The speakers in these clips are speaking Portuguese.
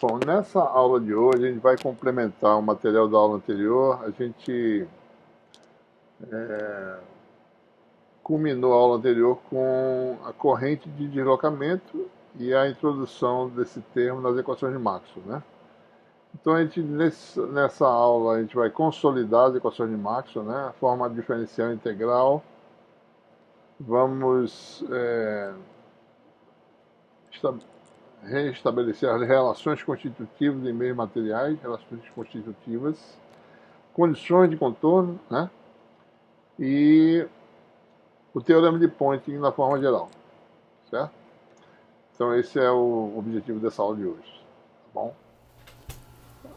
Bom, nessa aula de hoje a gente vai complementar o material da aula anterior. A gente culminou a aula anterior com a corrente de deslocamento e a introdução desse termo nas equações de Maxwell, né? Então nessa aula a gente vai consolidar as equações de Maxwell, né? A forma diferencial integral. Vamos restabelecer as relações constitutivas em meios materiais, relações constitutivas, condições de contorno, né? E o teorema de Poynting na forma geral, certo? Então esse é o objetivo dessa aula de hoje, tá bom?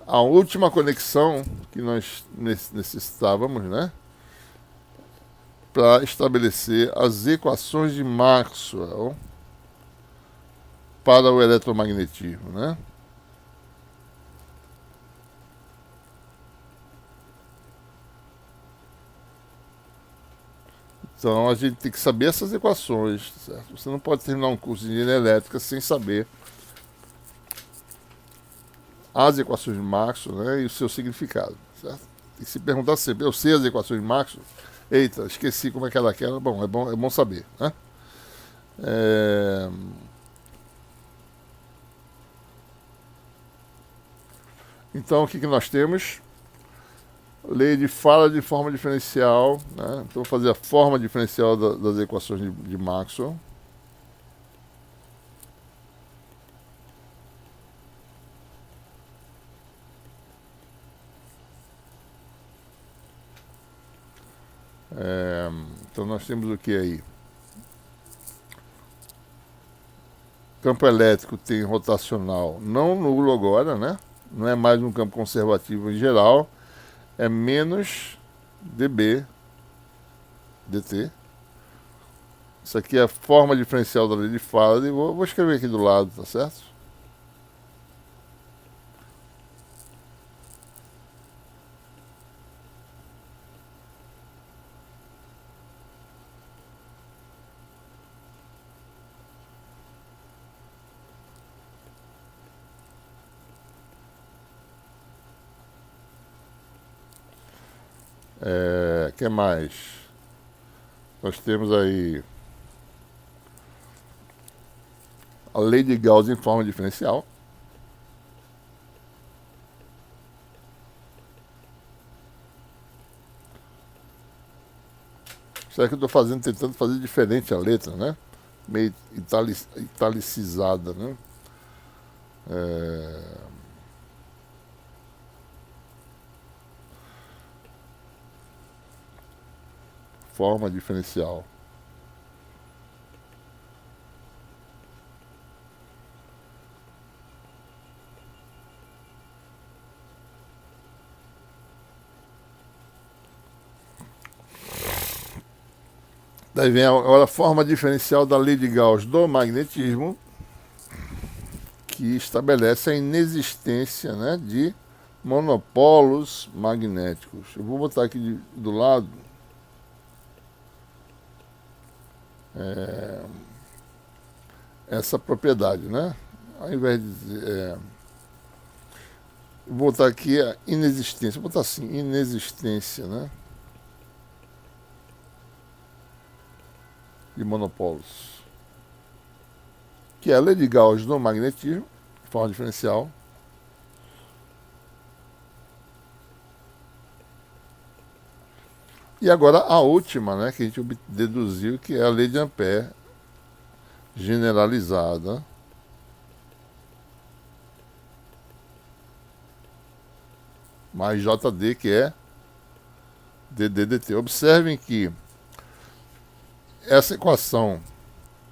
A última conexão que nós necessitávamos, né, para estabelecer as equações de Maxwell para o eletromagnetismo, né? Então a gente tem que saber essas equações, certo? Você não pode terminar um curso de engenharia elétrica sem saber as equações de Maxwell, né, e o seu significado, certo? Tem que se perguntar sempre, eu sei as equações de Maxwell? Eita, esqueci como é que ela era. Bom, é bom saber, né? Então o que nós temos? Lei de Fala de forma diferencial, né? Então vou fazer a forma diferencial das equações de Maxwell. Então nós temos o que aí? Campo elétrico tem rotacional não nulo agora, né? Não é mais um campo conservativo em geral, é menos dB dt. Isso aqui é a forma diferencial da lei de Faraday. Vou escrever aqui do lado, tá certo? Que mais? Nós temos aí a lei de Gauss em forma diferencial. Será que eu estou tentando fazer diferente a letra, né? Meio italicizada, né? Forma diferencial. Daí vem agora a forma diferencial da lei de Gauss do magnetismo, que estabelece a inexistência, né, de monopolos magnéticos. Eu vou botar aqui do lado essa propriedade, né? Ao invés de dizer, vou botar aqui a inexistência, vou botar assim, inexistência, né, de monopolos, que é a lei de Gauss no magnetismo, de forma diferencial. E agora a última, né, que a gente deduziu, que é a lei de Ampère generalizada, mais JD, que é dddt. Observem que essa equação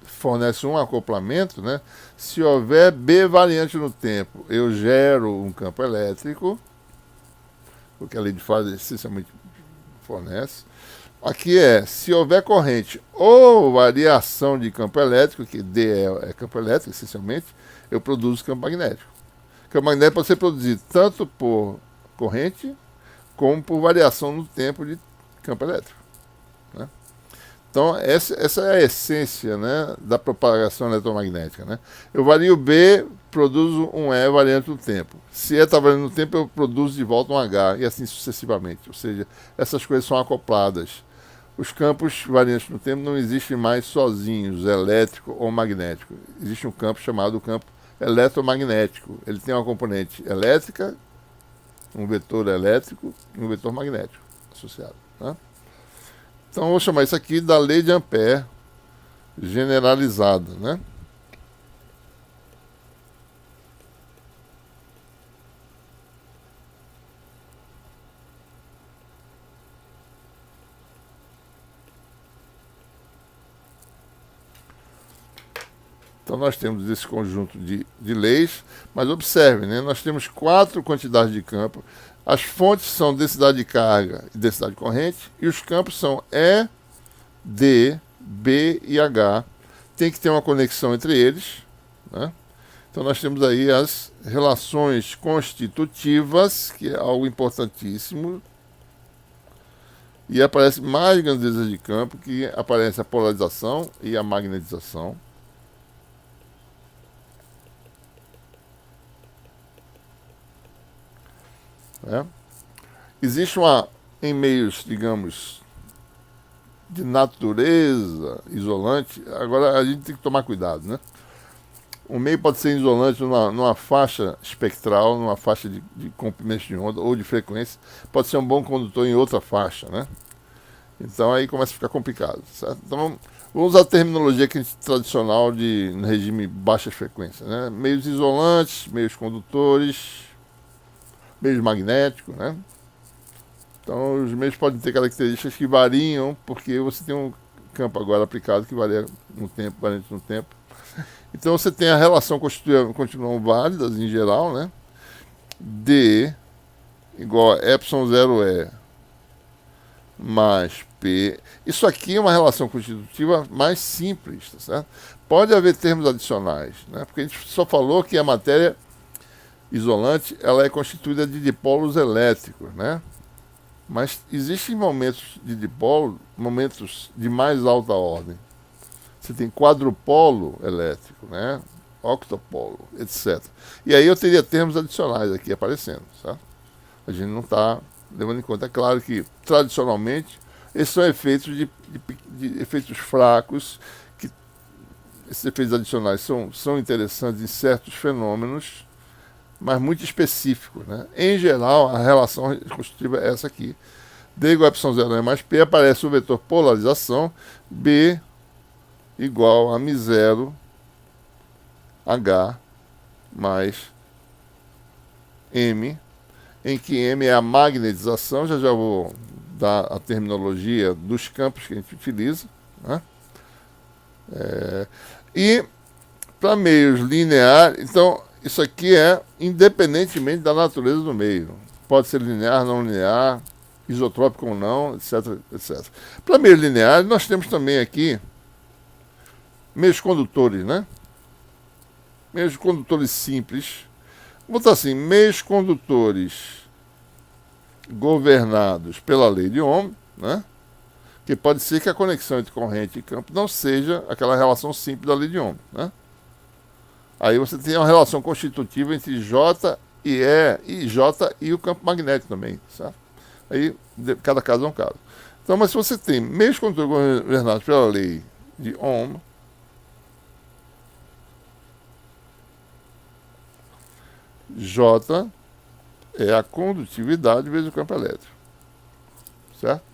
fornece um acoplamento, né? Se houver B variante no tempo, eu gero um campo elétrico, porque a lei de Faraday essencialmente fornece. Aqui se houver corrente ou variação de campo elétrico, que D é campo elétrico essencialmente, eu produzo campo magnético. Campo magnético pode ser produzido tanto por corrente como por variação no tempo de campo elétrico, né? Então essa é a essência, né, da propagação eletromagnética, né? Eu vario B produzo um E variante no tempo. Se E está variando no tempo, eu produzo de volta um H, e assim sucessivamente. Ou seja, essas coisas são acopladas. Os campos variantes no tempo não existem mais sozinhos, elétrico ou magnético. Existe um campo chamado campo eletromagnético. Ele tem uma componente elétrica, um vetor elétrico e um vetor magnético associado. Né? Então, eu vou chamar isso aqui da lei de Ampère generalizada. Né? Então nós temos esse conjunto de leis, mas observe, né, nós temos 4 quantidades de campo, as fontes são densidade de carga e densidade de corrente, e os campos são E, D, B e H. Tem que ter uma conexão entre eles. Né? Então nós temos aí as relações constitutivas, que é algo importantíssimo, e aparece mais grandezas de campo, que aparece a polarização e a magnetização. Existe em meios, digamos, de natureza isolante, agora a gente tem que tomar cuidado, né? O meio pode ser isolante numa faixa espectral, numa faixa de comprimento de onda ou de frequência, pode ser um bom condutor em outra faixa, né? Então aí começa a ficar complicado, certo? Então vamos usar a terminologia tradicional no regime baixa frequência, né? Meios isolantes, meios condutores, meios magnéticos, né? Então, os meios podem ter características que variam, porque você tem um campo agora aplicado que varia no tempo, variante no tempo. Então, você tem a relação continuam válidas em geral, né? D igual a ε0E mais P. Isso aqui é uma relação constitutiva mais simples, tá certo? Pode haver termos adicionais, né? Porque a gente só falou que a matéria isolante ela é constituída de dipolos elétricos, né? Mas existem momentos de dipolo, momentos de mais alta ordem. Você tem quadrupolo elétrico, né? Octopolo, etc. E aí eu teria termos adicionais aqui aparecendo, certo? A gente não está levando em conta. É claro que, tradicionalmente, esses são efeitos de efeitos fracos, que esses efeitos adicionais são interessantes em certos fenômenos, mas muito específico, né? Em geral, a relação constitutiva é essa aqui. D igual a ε0E mais P, aparece o vetor polarização, B igual a μ0 H mais M, em que M é a magnetização, já vou dar a terminologia dos campos que a gente utiliza. Né? E para meios lineares, então isso aqui é independentemente da natureza do meio. Pode ser linear, não linear, isotrópico ou não, etc, etc. Para meios lineares, nós temos também aqui meios condutores, né? Meios condutores simples. Vou botar assim, meios condutores governados pela lei de Ohm, né? Que pode ser que a conexão entre corrente e campo não seja aquela relação simples da lei de Ohm, né? Aí você tem uma relação constitutiva entre J e E, e J e o campo magnético também, certo? Aí, cada caso é um caso. Então, mas se você tem meios condutores governados pela lei de Ohm, J é a condutividade vezes o campo elétrico, certo?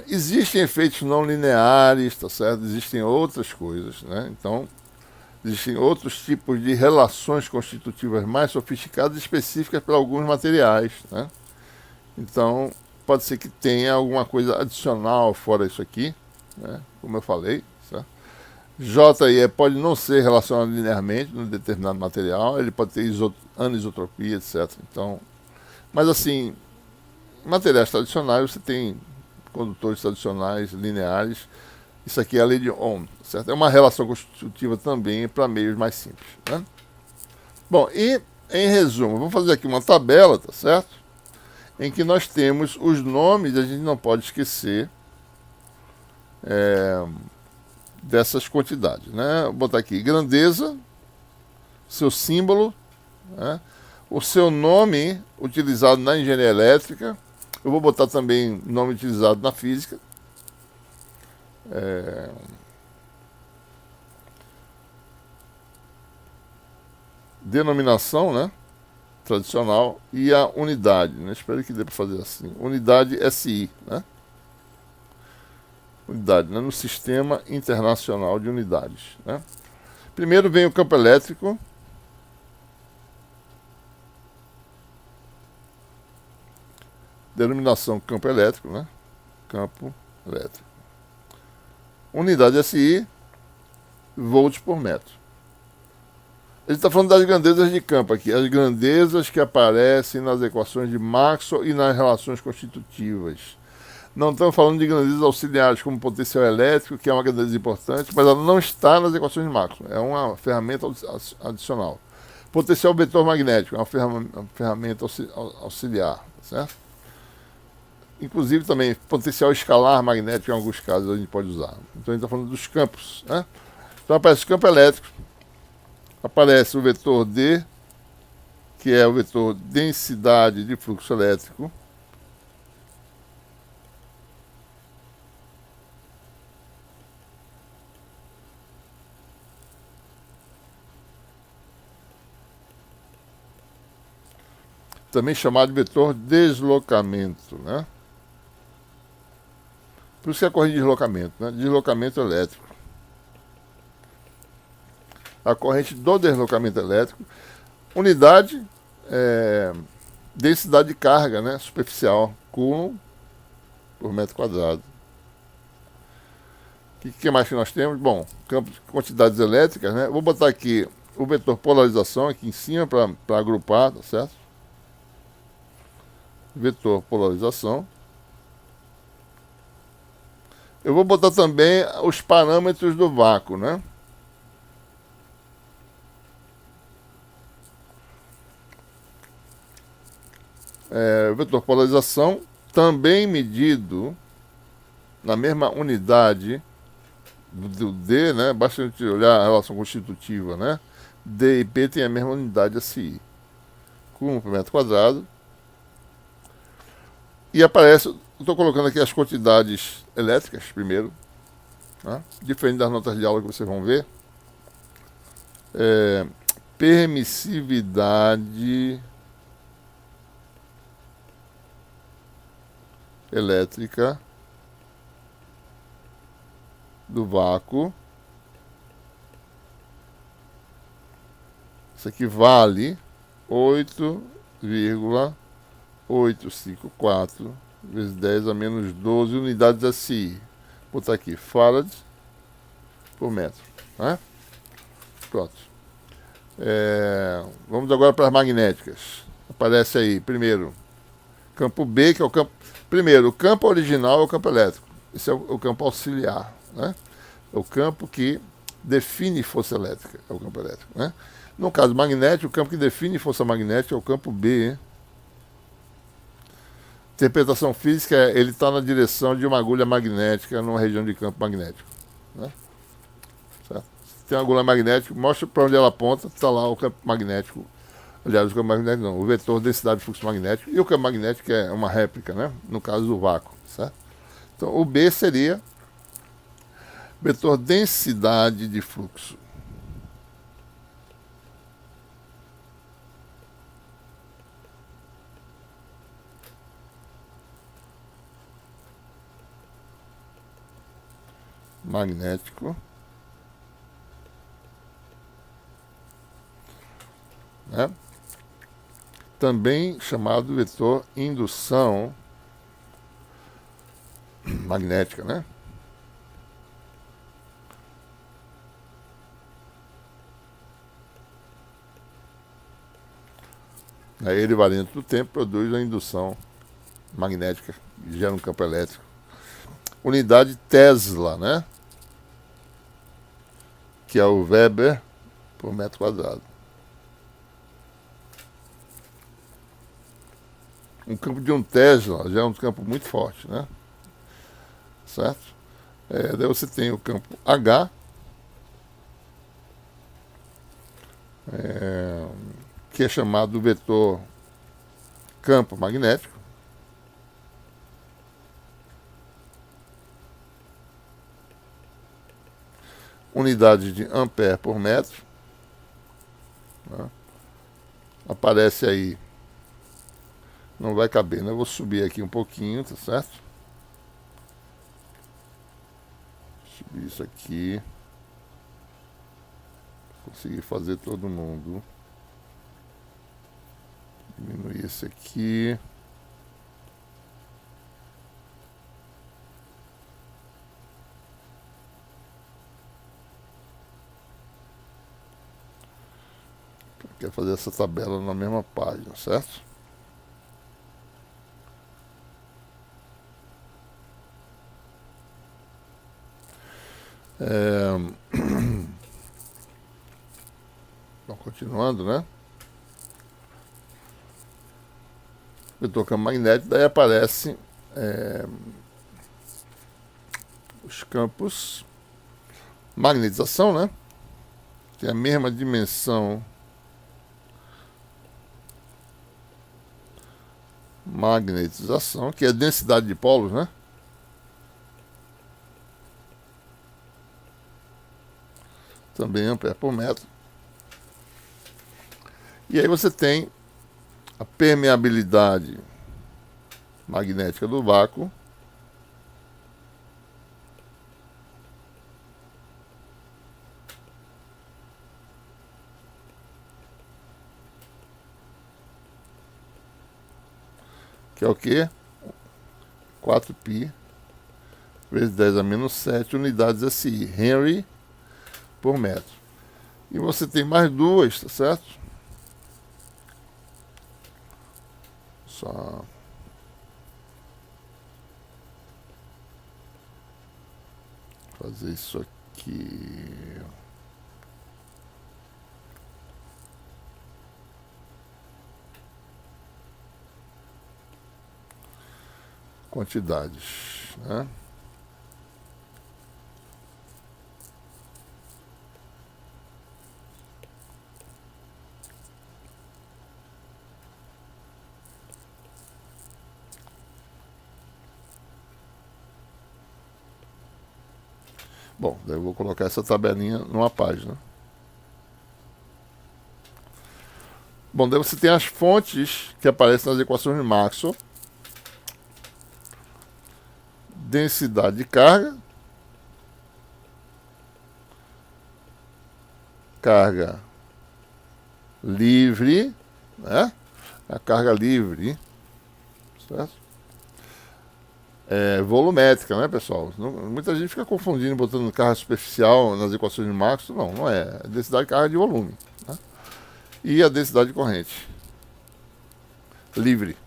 Existem efeitos não lineares, tá certo? Existem outras coisas, né? Então, existem outros tipos de relações constitutivas mais sofisticadas, específicas para alguns materiais, né? Então, pode ser que tenha alguma coisa adicional fora isso aqui, né? Como eu falei, certo? J e E pode não ser relacionado linearmente num determinado material, ele pode ter anisotropia, etc. Então, mas assim, materiais tradicionais você tem condutores tradicionais, lineares. Isso aqui é a lei de Ohm, certo? É uma relação constitutiva também para meios mais simples, né? Bom, e em resumo, vou fazer aqui uma tabela, tá certo? Em que nós temos os nomes, a gente não pode esquecer dessas quantidades, né? Vou botar aqui grandeza, seu símbolo, né? O seu nome utilizado na engenharia elétrica. Eu vou botar também nome utilizado na física. Denominação, né? Tradicional. E a unidade, né? Espero que dê para fazer assim. Unidade SI, né? Unidade, né? No Sistema Internacional de Unidades, né? Primeiro vem o campo elétrico. Denominação campo elétrico, né? Campo elétrico. Unidade SI, volts por metro. Ele está falando das grandezas de campo aqui, as grandezas que aparecem nas equações de Maxwell e nas relações constitutivas. Não estamos falando de grandezas auxiliares, como potencial elétrico, que é uma grandeza importante, mas ela não está nas equações de Maxwell, é uma ferramenta adicional. Potencial vetor magnético, é uma ferramenta auxiliar, certo? Inclusive também potencial escalar magnético, em alguns casos a gente pode usar. Então a gente está falando dos campos, né? Então aparece o campo elétrico, aparece o vetor D, que é o vetor densidade de fluxo elétrico. Também chamado de vetor deslocamento, né? Por isso que é a corrente de deslocamento, né? Deslocamento elétrico. A corrente do deslocamento elétrico. Unidade, densidade de carga, né? Superficial, Coulomb por metro quadrado. O que mais que nós temos? Bom, campo de quantidades elétricas, né? Vou botar aqui o vetor polarização aqui em cima para agrupar, tá certo? Vetor polarização. Eu vou botar também os parâmetros do vácuo, né? Vetor polarização também medido na mesma unidade do D, né? Basta a gente olhar a relação constitutiva, né? D e P tem a mesma unidade SI. Coulomb por metro quadrado. E aparece, estou colocando aqui as quantidades elétricas primeiro, né? Diferente das notas de aula que vocês vão ver. Permissividade elétrica do vácuo. Isso aqui vale 8,854 vezes 10 a menos 12 unidades SI. Vou botar aqui, farad por metro, né? Pronto. Vamos agora para as magnéticas. Aparece aí, primeiro, campo B, que é o campo... Primeiro, o campo original é o campo elétrico. Esse é o campo auxiliar, né? É o campo que define força elétrica, é o campo elétrico, né? No caso magnético, o campo que define força magnética é o campo B. Interpretação física ele está na direção de uma agulha magnética numa região de campo magnético, né? Certo? Se tem uma agulha magnética, mostra para onde ela aponta, está lá o campo magnético. Aliás, o campo magnético não, o vetor densidade de fluxo magnético, e o campo magnético é uma réplica, né? No caso do vácuo, certo? Então o B seria vetor densidade de fluxo. Magnético, né? Também chamado vetor indução magnética, né? Ele, variante do tempo, produz a indução magnética, que gera um campo elétrico. Unidade Tesla, né? Que é o Weber por metro quadrado. Um campo de 1 Tesla já é um campo muito forte, né? Certo? Daí você tem o campo H, que é chamado vetor campo magnético. Unidade de ampere por metro. Né? Aparece aí. Não vai caber, né? Eu vou subir aqui um pouquinho, tá certo? Subir isso aqui. Conseguir fazer todo mundo. Diminuir esse aqui. Quer fazer essa tabela na mesma página, certo? Então, continuando, né? Vetor campo magnético, daí aparece os campos magnetização, né? Tem a mesma dimensão magnetização, que é a densidade de polos, né? Também ampere por metro. E aí você tem a permeabilidade magnética do vácuo. Que é o quê? 4π vezes 10 a menos 7 unidades SI, Henry por metro. E você tem mais duas, tá certo? Só fazer isso aqui. Quantidades, né? Bom, daí eu vou colocar essa tabelinha numa página. Bom, daí você tem as fontes que aparecem nas equações de Maxwell. Densidade de carga. Carga livre, né? A carga livre, certo? Volumétrica, né, pessoal? Muita gente fica confundindo, botando carga superficial nas equações de Maxwell. Não é. É densidade de carga de volume. Né? E a densidade de corrente livre.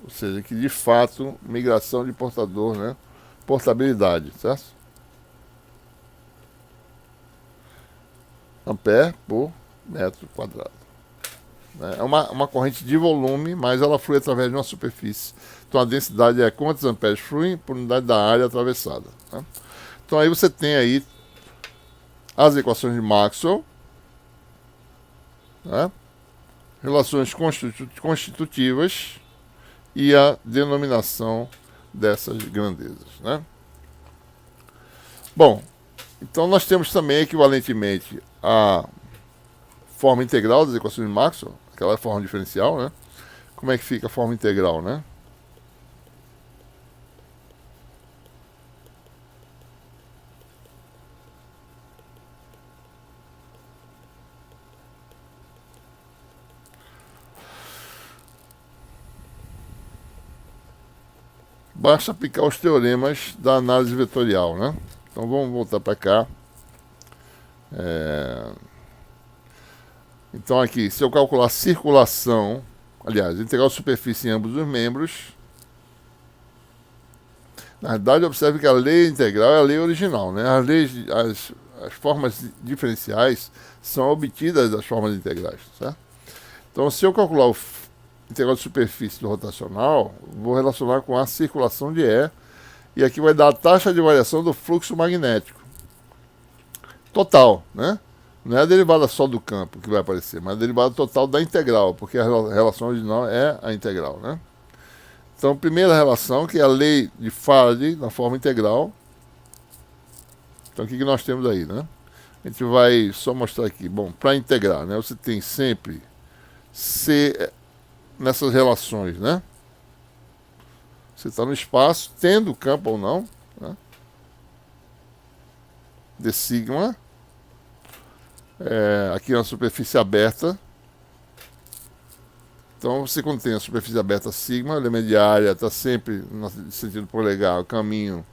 Ou seja, que de fato, migração de portador, né? Portabilidade, certo? Ampere por metro quadrado. É uma corrente de volume, mas ela flui através de uma superfície. Então a densidade é quantos amperes fluem por unidade da área atravessada. Né? Então aí você tem aí as equações de Maxwell, né? Relações constitutivas e a denominação dessas grandezas. Né? Bom, então nós temos também equivalentemente a forma integral das equações de Maxwell, aquela forma diferencial, né? Como é que fica a forma integral, né? Basta aplicar os teoremas da análise vetorial, né? Então vamos voltar para cá. Então aqui, se eu calcular a circulação, aliás, integral de superfície em ambos os membros, na verdade observe que a lei integral é a lei original, né? As formas diferenciais são obtidas das formas integrais, certo? Então se eu calcular o integral de superfície do rotacional, vou relacionar com a circulação de E E aqui vai dar a taxa de variação do fluxo magnético total, né? Não é a derivada só do campo que vai aparecer, mas a derivada total da integral, porque a relação original é a integral, né? Então, primeira relação, que é a lei de Faraday na forma integral. Então, o que nós temos aí, né? A gente vai só mostrar aqui. Bom, para integrar, né? Você tem sempre C nessas relações, né? Você está no espaço, tendo campo ou não, né? De sigma. Aqui é uma superfície aberta. Então, você quando tem a superfície aberta sigma, o elemento de área está sempre no sentido polegar, o caminho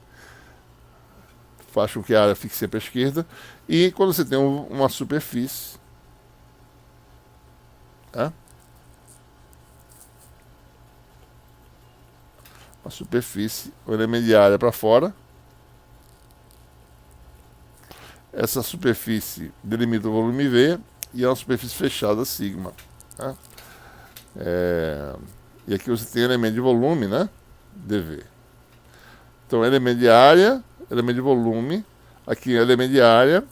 faz com que a área fique sempre à esquerda. E quando você tem uma superfície, tá? Uma superfície, o elemento de área para fora. Essa superfície delimita o volume V e é uma superfície fechada sigma, tá? E aqui você tem elemento de volume, né? dV. Então, elemento de área, elemento de volume, aqui é elemento de área,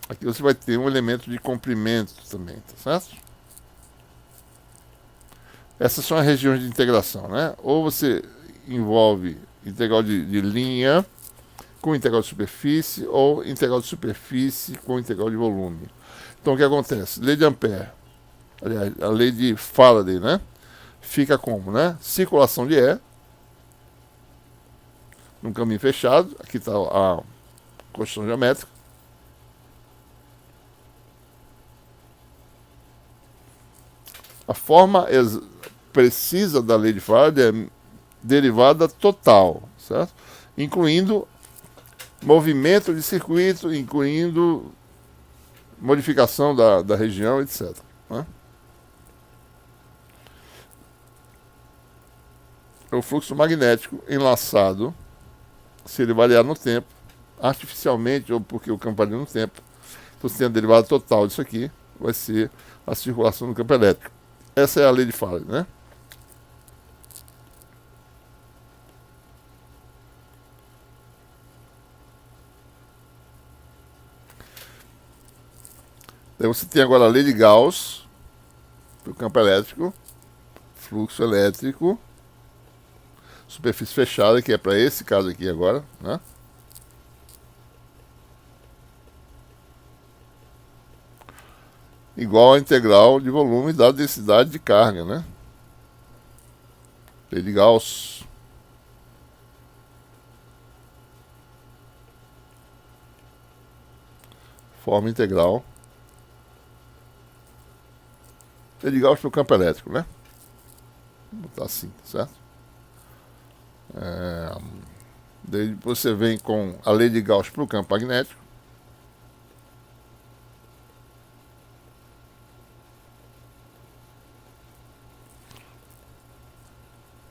aqui você vai ter um elemento de comprimento também, tá certo? Essas são as regiões de integração, né? Ou você envolve integral de linha com integral de superfície, ou integral de superfície com integral de volume. Então, o que acontece? Lei de Ampère, aliás, a lei de Faraday, né? Fica como, né? Circulação de E, num caminho fechado, aqui está a construção geométrica. A forma precisa da lei de Faraday é derivada total, certo? Incluindo movimento de circuito, incluindo modificação da região, etc. Né? O fluxo magnético enlaçado, se ele variar no tempo, artificialmente ou porque o campo varia no tempo, então você tem a derivada total disso aqui, vai ser a circulação do campo elétrico. Essa é a lei de Faraday, né? Daí você tem agora a lei de Gauss, para o campo elétrico, fluxo elétrico, superfície fechada, que é para esse caso aqui agora, né? Igual a integral de volume da densidade de carga, né? Lei de Gauss. Forma integral. Lei de Gauss para o campo elétrico, né? Vou botar assim, certo? Daí você vem com a lei de Gauss para o campo magnético.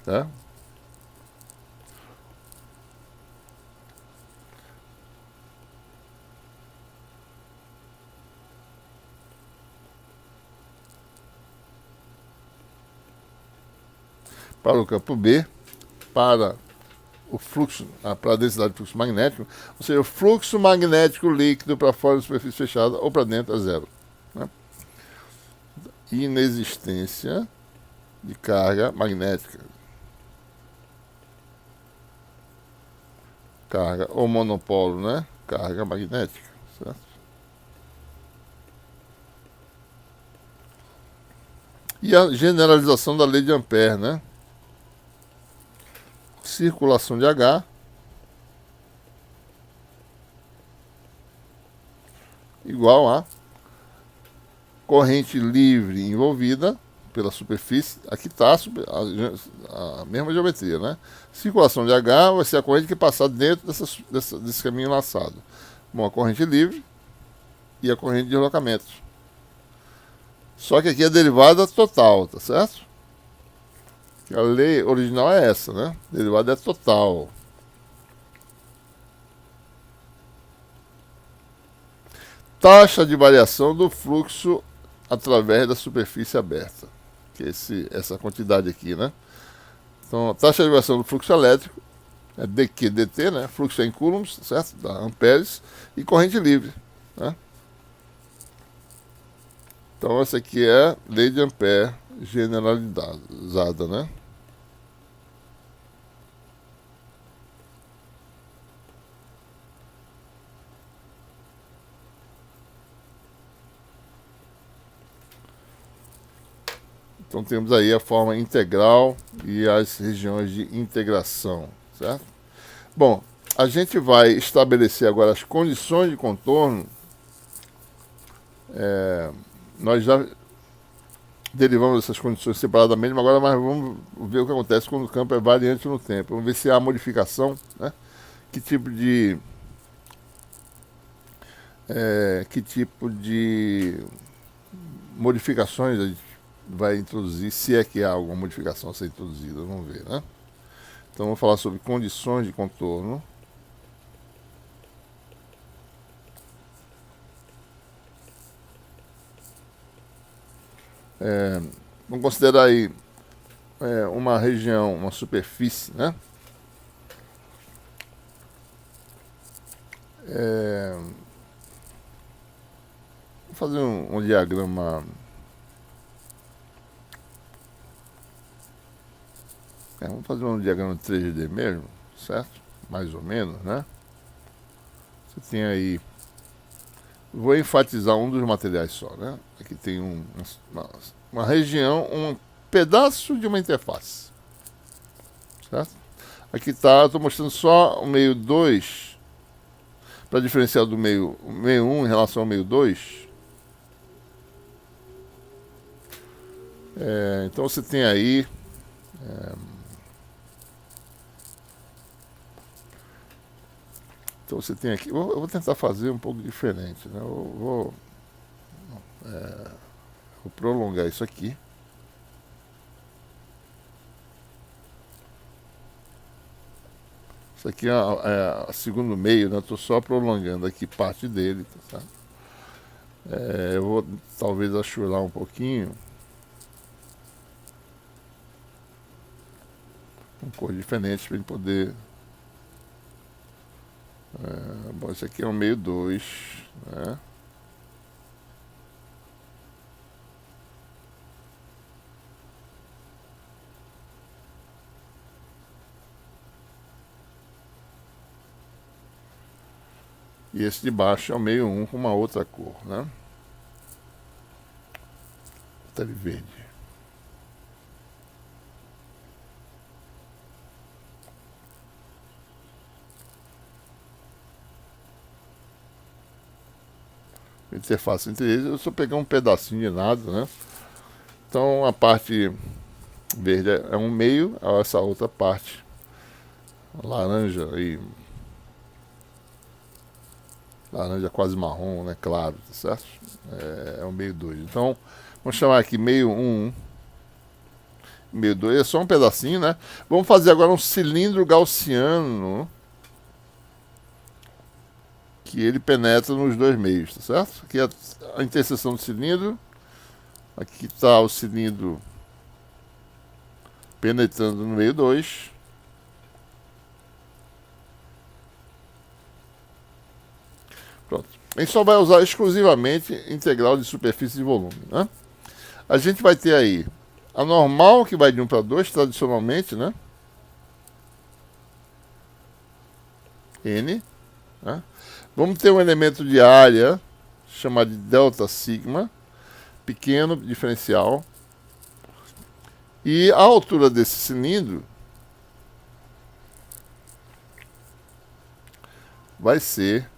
Tá? Para o campo B, para o fluxo, para a densidade de fluxo magnético, ou seja, o fluxo magnético líquido para fora da superfície fechada ou para dentro é zero. Né? Inexistência de carga magnética. Carga ou monopolo, né? Carga magnética, certo? E a generalização da lei de Ampère, né? Circulação de H igual a corrente livre envolvida pela superfície. Aqui está a mesma geometria, né? Circulação de H vai ser a corrente que passar dentro desse caminho laçado. Bom, a corrente livre e a corrente de deslocamento. Só que aqui é a derivada total, tá certo? A lei original é essa, né? A derivada é total. Taxa de variação do fluxo através da superfície aberta. Que é essa quantidade aqui, né? Então, a taxa de variação do fluxo elétrico é dq dt, né? Fluxo em coulombs, certo? Da amperes, e corrente livre, né? Então essa aqui é lei de Ampère generalizada, né? Então temos aí a forma integral e as regiões de integração, certo? Bom, a gente vai estabelecer agora as condições de contorno. Nós já derivamos essas condições separadamente, mas agora vamos ver o que acontece quando o campo é variante no tempo. Vamos ver se há modificação, né? Que tipo de modificações a gente vai introduzir, se é que há alguma modificação a ser introduzida, vamos ver, né? Então vamos falar sobre condições de contorno. Vamos considerar aí uma região, uma superfície, né? Vou fazer um diagrama. Vamos fazer um diagrama 3D mesmo, certo? Mais ou menos, né? Você tem aí. Vou enfatizar um dos materiais só, né? Aqui tem uma região, um pedaço de uma interface, certo? Aqui está, estou mostrando só o meio 2, para diferenciar do meio 1 em relação ao meio 2. Então você tem aí então você tem aqui, eu vou tentar fazer um pouco diferente, né? Vou prolongar isso aqui. Isso aqui é o segundo meio, né? Estou só prolongando aqui parte dele, tá certo? Eu vou talvez achurar um pouquinho, com cor diferente para ele poder. Bom, esse aqui é o meio 2, né? E esse de baixo é o meio 1 com uma outra cor, né? Tá de verde. Interface entre eles, eu só pegar um pedacinho de nada, né? Então a parte verde é um meio, essa outra parte laranja aí, laranja quase marrom, né? Claro, tá certo? É um meio 2. Então vamos chamar aqui meio 1, meio 2, é só um pedacinho, né? Vamos fazer agora um cilindro gaussiano que ele penetra nos dois meios, tá certo? Aqui é a interseção do cilindro. Aqui está o cilindro penetrando no meio 2. Pronto. A gente só vai usar exclusivamente integral de superfície e volume, né? A gente vai ter aí a normal, que vai de 1 para 2, tradicionalmente, né? N, né? Vamos ter um elemento de área chamado de delta sigma, pequeno diferencial. E a altura desse cilindro vai ser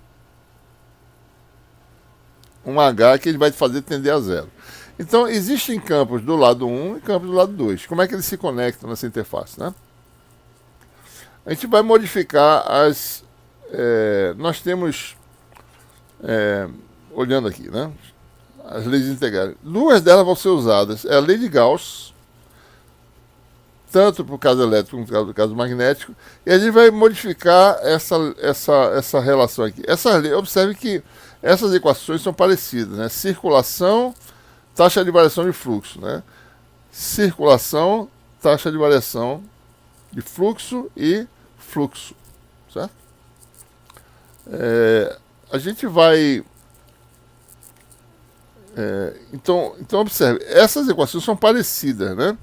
um H que ele vai fazer tender a zero. Então, existem campos do lado 1 e campos do lado 2. Como é que eles se conectam nessa interface, né? A gente vai modificar as... nós temos... olhando aqui, né? As leis integrais. Duas delas vão ser usadas. É a lei de Gauss, tanto para o caso elétrico como para o caso magnético. E a gente vai modificar essa relação aqui. Observe que essas equações são parecidas, né? Circulação, taxa de variação de fluxo, né? Circulação, taxa de variação de fluxo e fluxo, certo? A gente vai... então observe, essas equações são parecidas, né?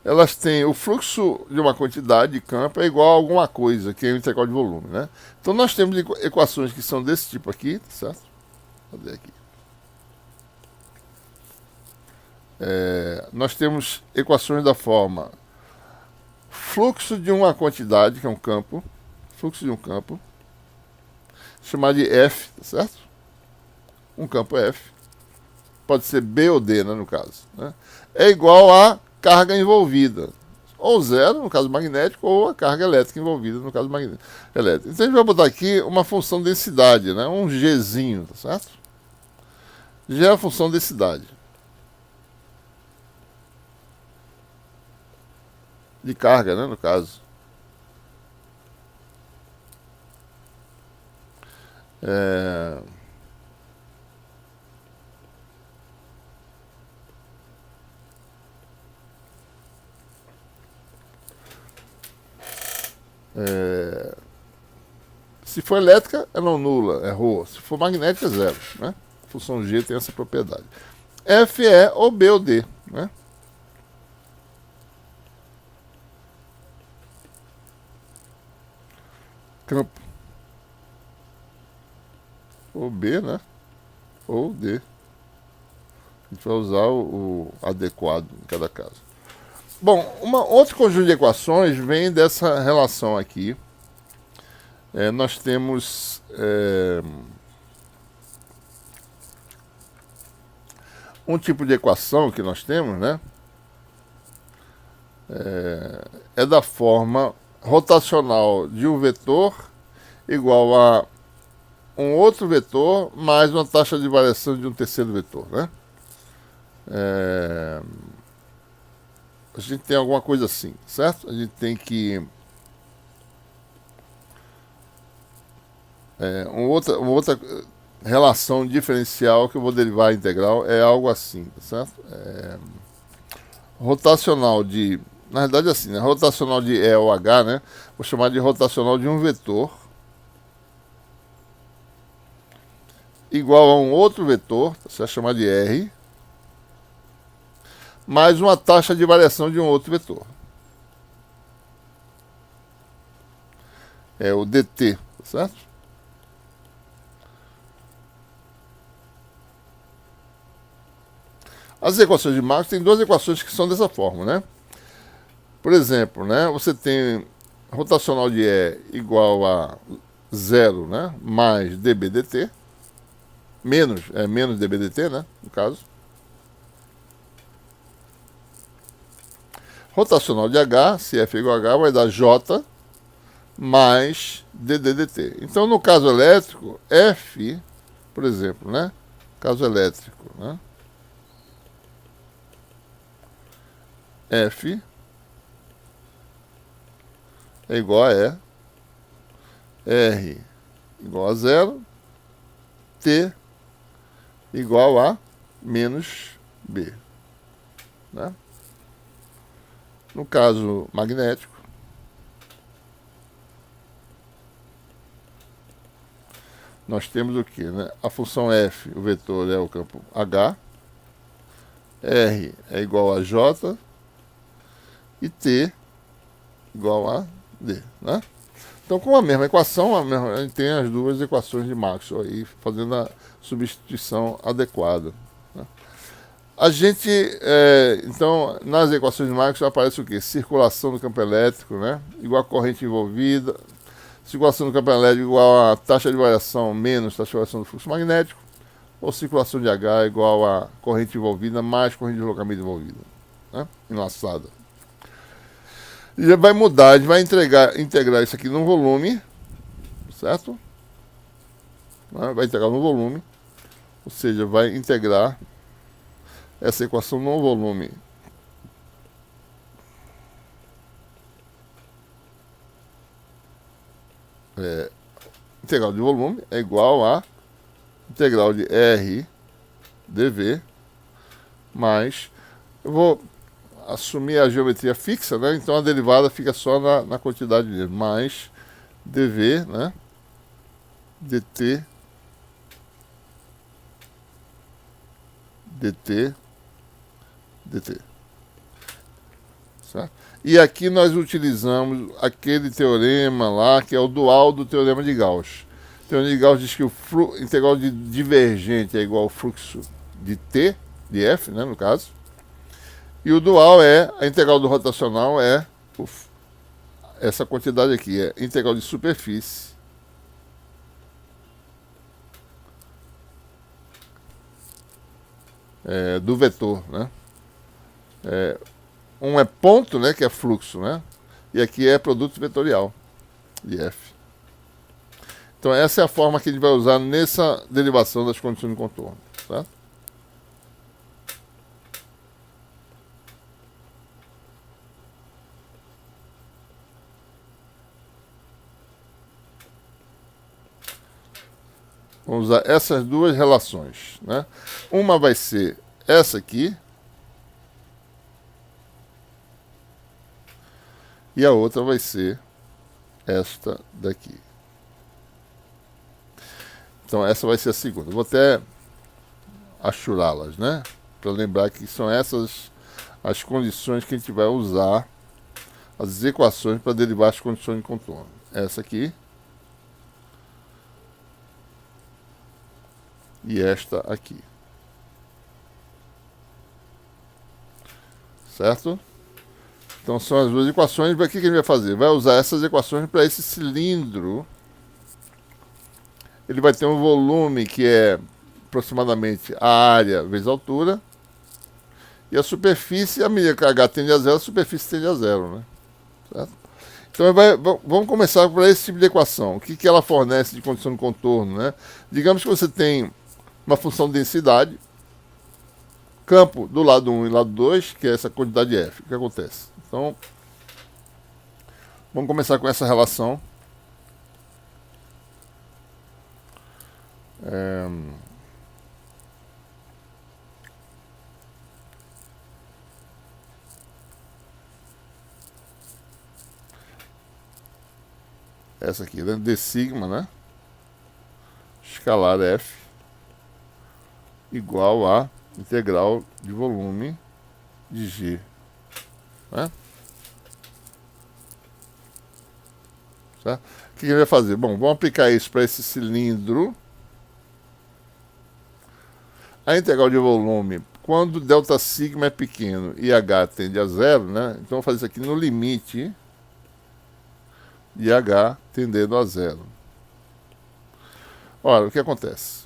Elas têm o fluxo de uma quantidade de campo é igual a alguma coisa, que é o integral de volume, né? Então nós temos equações que são desse tipo aqui, certo? Cadê aqui? Nós temos equações da forma fluxo de uma quantidade, que é um campo, fluxo de um campo, chamado de F, certo? Um campo F, pode ser B ou D, né, no caso, né? É igual a carga envolvida, ou zero, no caso magnético, ou a carga elétrica envolvida, no caso magnético. Então a gente vai botar aqui uma função densidade, né, um Gzinho, tá certo? G é a função densidade. De carga, né, no caso. Se for elétrica, ela não nula, é rho. Se for magnética, é zero, né? A função G tem essa propriedade. F é ou B ou D, né? Campo. Ou B, né? Ou D. A gente vai usar o adequado em cada caso. Bom, outro conjunto de equações vem dessa relação aqui. Nós temos um tipo de equação que nós temos, né? É da forma rotacional de um vetor igual a um outro vetor mais uma taxa de variação de um terceiro vetor, né? A gente tem alguma coisa assim, certo? A gente tem que... uma outra relação diferencial que eu vou derivar a integral é algo assim, tá certo? Rotacional de... Na verdade é assim, né? Rotacional de E ou H, né? Vou chamar de rotacional de um vetor igual a um outro vetor, você vai chamar de R, mais uma taxa de variação de um outro vetor. É o dt, tá certo? As equações de Maxwell tem duas equações que são dessa forma, né? Por exemplo, né, você tem rotacional de E igual a 0, né, mais dB dt, menos dB dt, né, no caso. Rotacional de H, se F é igual a H, vai dar J mais dd dt. Então, no caso elétrico, F, por exemplo, né, caso elétrico, né, F é igual a E, R igual a 0, T igual a menos B, né? No caso magnético, nós temos o que, né? A função F, o vetor é o campo H, R é igual a J e T igual a D, né? Então, com a mesma equação, a gente tem as duas equações de Maxwell aí, fazendo a substituição adequada, né? A gente, então, nas equações de Maxwell aparece o quê? Circulação do campo elétrico, né? Igual a corrente envolvida. Circulação do campo elétrico igual a taxa de variação menos taxa de variação do fluxo magnético. Ou circulação de H igual a corrente envolvida mais corrente de deslocamento envolvida, né? Enlaçada. E já vai mudar, a gente vai integrar isso aqui num volume, certo? Vai integrar no volume, ou seja, vai integrar essa equação no volume. Integral de volume é igual a integral de R dV mais... Eu vou assumir a geometria fixa, né? Então a derivada fica só na quantidade dele, mais dV, né? dt, dt, dt. Certo? E aqui nós utilizamos aquele teorema lá, que é o dual do teorema de Gauss. O teorema de Gauss diz que o integral de divergente é igual ao fluxo de t, de f, né, no caso. E o dual é, a integral do rotacional é essa quantidade aqui, é integral de superfície do vetor, né? Um é ponto, né, que é fluxo, né? E aqui é produto vetorial de f. Então essa é a forma que a gente vai usar nessa derivação das condições de contorno, tá? Vamos usar essas duas relações, né? Uma vai ser essa aqui e a outra vai ser esta daqui. Então essa vai ser a segunda. Vou até achurá-las, né? Para lembrar que são essas as condições que a gente vai usar, as equações para derivar as condições de contorno. Essa aqui e esta aqui. Certo? Então são as duas equações. O que a gente vai fazer? Vai usar essas equações para esse cilindro. Ele vai ter um volume que é aproximadamente a área vezes a altura. E a superfície, à medida que h tende a zero, a superfície tende a zero, né? Certo? Então vamos começar por esse tipo de equação. O que ela fornece de condição de contorno, né? Digamos que você tem uma função de densidade, campo do lado 1 e lado 2, que é essa quantidade f. O que acontece? Então, vamos começar com essa relação. Essa aqui, né? D sigma, né? Escalar f igual a integral de volume de G, né? Certo? O que ele vai fazer? Bom, vamos aplicar isso para esse cilindro. A integral de volume, quando delta sigma é pequeno e h tende a zero, né? Então vou fazer isso aqui no limite de h tendendo a zero. Olha, o que acontece?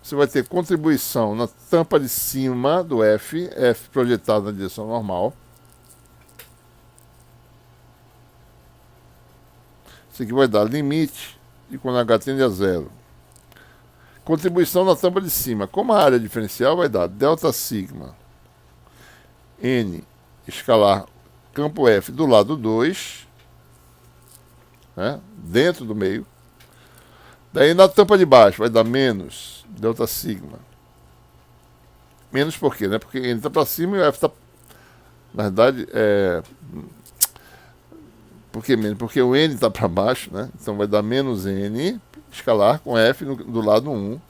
Você vai ter contribuição na tampa de cima do F, F projetado na direção normal. Isso aqui vai dar limite de quando h tende a zero. Contribuição na tampa de cima. Como a área diferencial vai dar delta sigma n escalar campo F do lado 2, né, dentro do meio. Daí na tampa de baixo vai dar menos delta sigma. Menos por quê? Né? Porque n está para cima e o F está... Na verdade, por que menos? Porque o n está para baixo, né? Então vai dar menos n escalar com F do lado 1.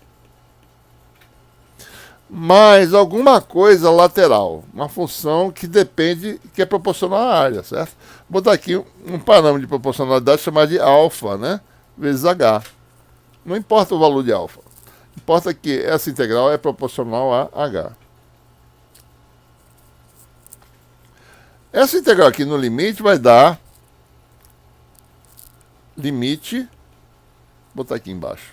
Mais alguma coisa lateral. Uma função que depende, que é proporcional à área, certo? Vou botar aqui um parâmetro de proporcionalidade chamado de alfa, né? Vezes h. Não importa o valor de alfa. Importa que essa integral é proporcional a h. Essa integral aqui no limite vai dar limite, vou botar aqui embaixo.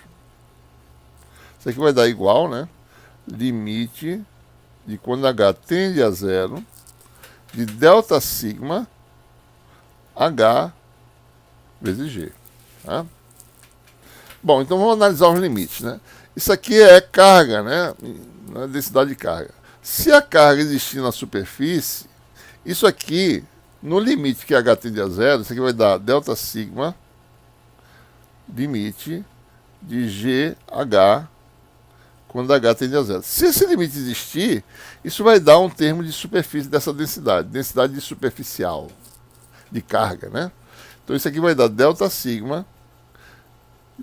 Isso aqui vai dar igual, né? Limite de quando h tende a zero de delta sigma h vezes g. Tá? Bom, então vamos analisar os limites, né? Isso aqui é carga, né? Densidade de carga. Se a carga existir na superfície, isso aqui, no limite que h tende a zero, isso aqui vai dar delta sigma limite de GH quando h tende a zero. Se esse limite existir, isso vai dar um termo de superfície dessa densidade, densidade superficial de carga, né? Então isso aqui vai dar delta sigma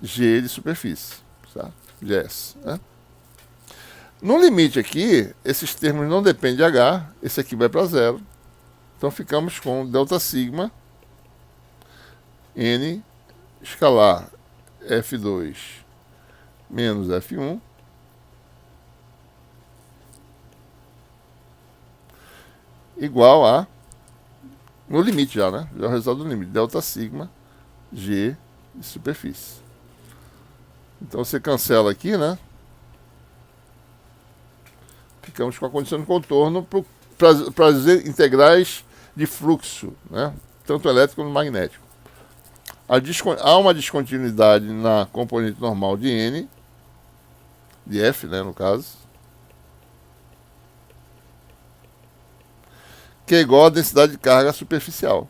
G de superfície, certo? GS, né? No limite aqui, esses termos não dependem de H, esse aqui vai para zero. Então ficamos com delta sigma N escalar F2 menos F1 igual a, no limite já, né? Já é o resultado do limite, delta sigma G de superfície. Então você cancela aqui, né? Ficamos com a condição de contorno para as integrais de fluxo, né? Tanto elétrico quanto magnético. Há uma descontinuidade na componente normal de N, de F, né, no caso, que é igual à densidade de carga superficial.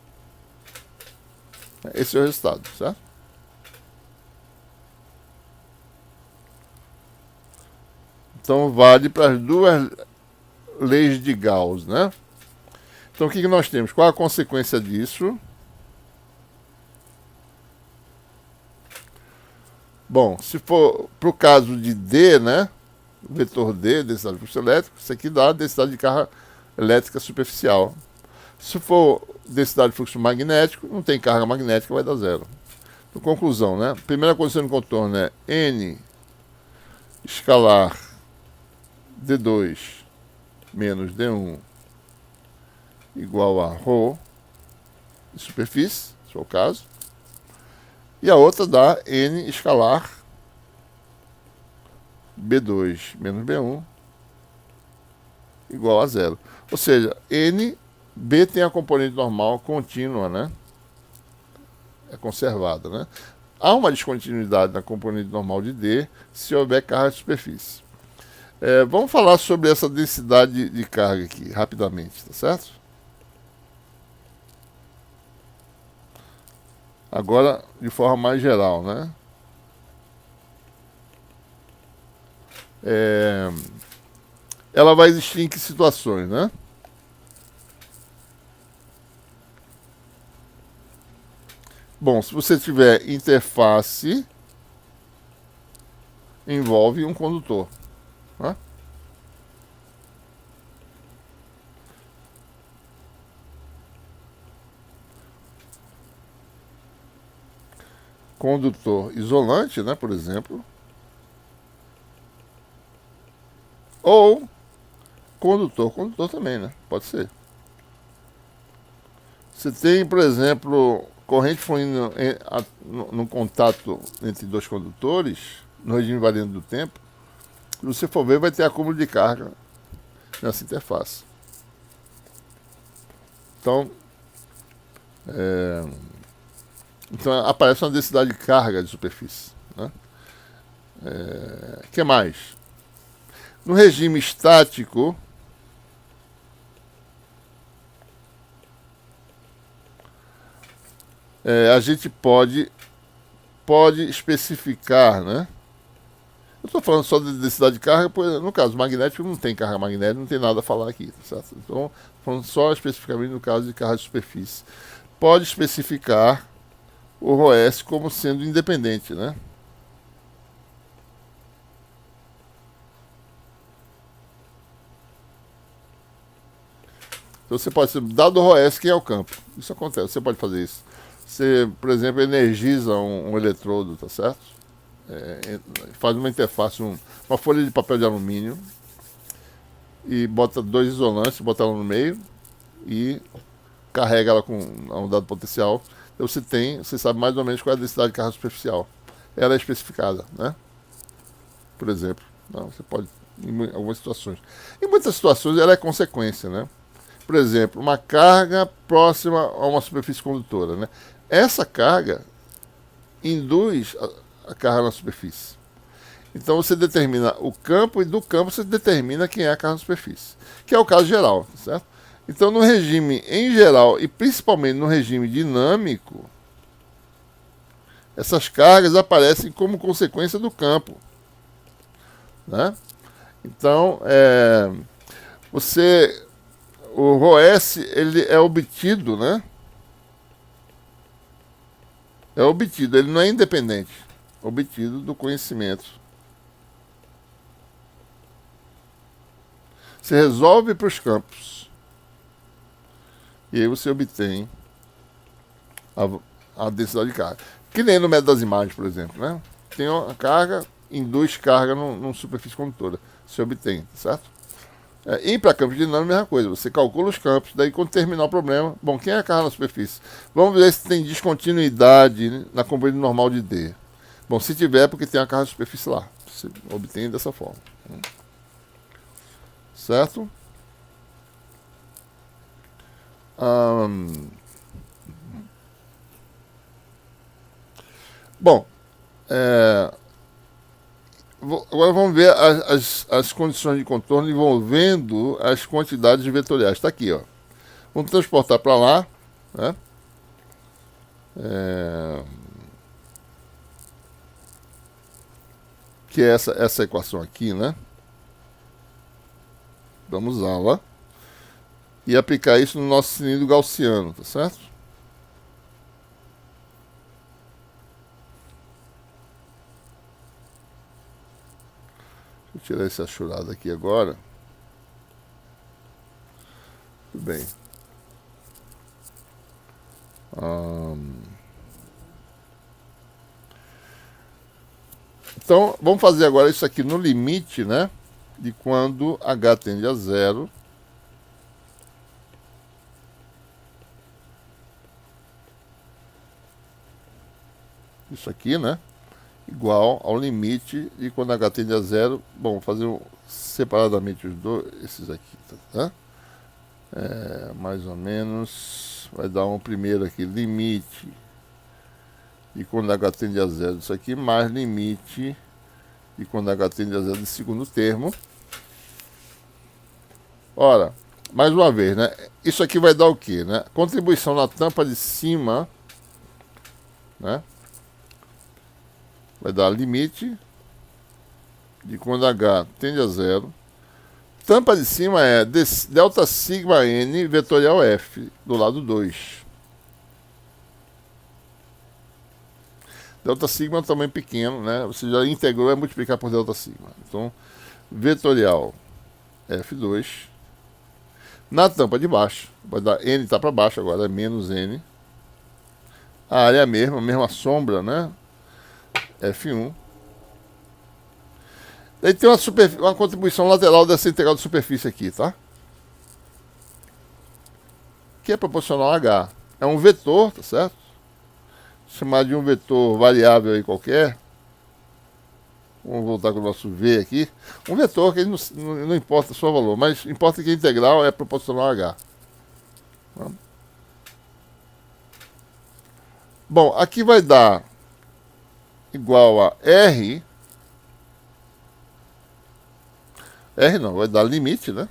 Esse é o resultado, certo? Então vale para as duas leis de Gauss, né? Então o que nós temos? Qual a consequência disso? Bom, se for para o caso de D, né? Vetor D, densidade de fluxo elétrico, isso aqui dá a densidade de carga elétrica superficial. Se for densidade de fluxo magnético, não tem carga magnética, vai dar zero. Então, conclusão, né? Primeira condição de contorno é N escalar D2 menos D1 igual a ρ de superfície, se for o caso. E a outra dá N escalar B2 menos B1 igual a zero. Ou seja, N, B tem a componente normal contínua, né? É conservada, né? Há uma descontinuidade na componente normal de D se houver carga de superfície. Vamos falar sobre essa densidade de carga aqui, rapidamente, tá certo? Agora, de forma mais geral, né? Ela vai existir em que situações, né? Bom, se você tiver interface, envolve um condutor, né? Condutor isolante, né, por exemplo, ou condutor também, né? Pode ser. Você tem, por exemplo, corrente fluindo no contato entre dois condutores, no regime variante do tempo. Se você for ver, vai ter acúmulo de carga nessa interface. Então, aparece uma densidade de carga de superfície, né? Que mais? No regime estático, a gente pode especificar, né? Eu estou falando só de densidade de carga, pois no caso magnético não tem carga magnética, não tem nada a falar aqui, tá certo? Então, falando só especificamente no caso de carga de superfície. Pode especificar o ρS como sendo independente, né? Então você pode ser, dado o ρS, quem é o campo? Isso acontece, você pode fazer isso. Você, por exemplo, energiza um eletrodo, tá certo? Faz uma interface, uma folha de papel de alumínio e bota dois isolantes, bota ela no meio e carrega ela com um dado potencial. Então você sabe mais ou menos qual é a densidade de carga superficial. Ela é especificada, né? Por exemplo. Não, você pode, em algumas situações. Em muitas situações ela é consequência, né? Por exemplo, uma carga próxima a uma superfície condutora, né? Essa carga induz a carga na superfície. Então você determina o campo e do campo você determina quem é a carga na superfície, que é o caso geral, certo? Então no regime em geral e principalmente no regime dinâmico, essas cargas aparecem como consequência do campo, né? Então o ρS ele é obtido, né? É obtido, ele não é independente. obtido do conhecimento. Você resolve para os campos. E aí você obtém a densidade de carga. Que nem no método das imagens, por exemplo, né? Tem uma carga, induz carga numa superfície condutora. Você obtém, certo? E para campos dinâmicos, a mesma coisa. Você calcula os campos, daí quando terminar o problema, bom, quem é a carga na superfície? Vamos ver se tem descontinuidade na componente normal de D. Bom, se tiver, é porque tem a carga na superfície lá. Você obtém dessa forma. Certo? Bom, agora vamos ver as condições de contorno envolvendo as quantidades vetoriais. Está aqui, ó. Vamos transportar para lá, né? Que é essa equação aqui, né? Vamos usá-la e aplicar isso no nosso cilindro gaussiano, tá certo? Deixa eu tirar esse achurado aqui agora. Tudo bem. Então, vamos fazer agora isso aqui no limite, né? De quando H tende a zero. Isso aqui, né? Igual ao limite de quando H tende a zero. Bom, vou fazer separadamente os dois, esses aqui, tá? Mais ou menos, vai dar um primeiro aqui, limite de quando H tende a zero, isso aqui, mais limite de quando H tende a zero de segundo termo. Ora, mais uma vez, né? Isso aqui vai dar o quê, né? Contribuição na tampa de cima, né? Vai dar limite de quando H tende a zero. Tampa de cima é delta sigma n vetorial F, do lado 2. Delta sigma é um tamanho pequeno, né? Você já integrou, é multiplicar por delta sigma. Então, vetorial F2. Na tampa de baixo, vai dar n está para baixo agora, é menos n. A área é a mesma sombra, né? F1. Daí tem uma contribuição lateral dessa integral de superfície aqui, tá? Que é proporcional a H. É um vetor, tá certo? Chamado de um vetor variável aí qualquer. Vamos voltar com o nosso V aqui. Um vetor que não importa o seu valor, mas importa que a integral é proporcional a H. Bom, aqui vai dar igual a R. R não, vai dar limite, né?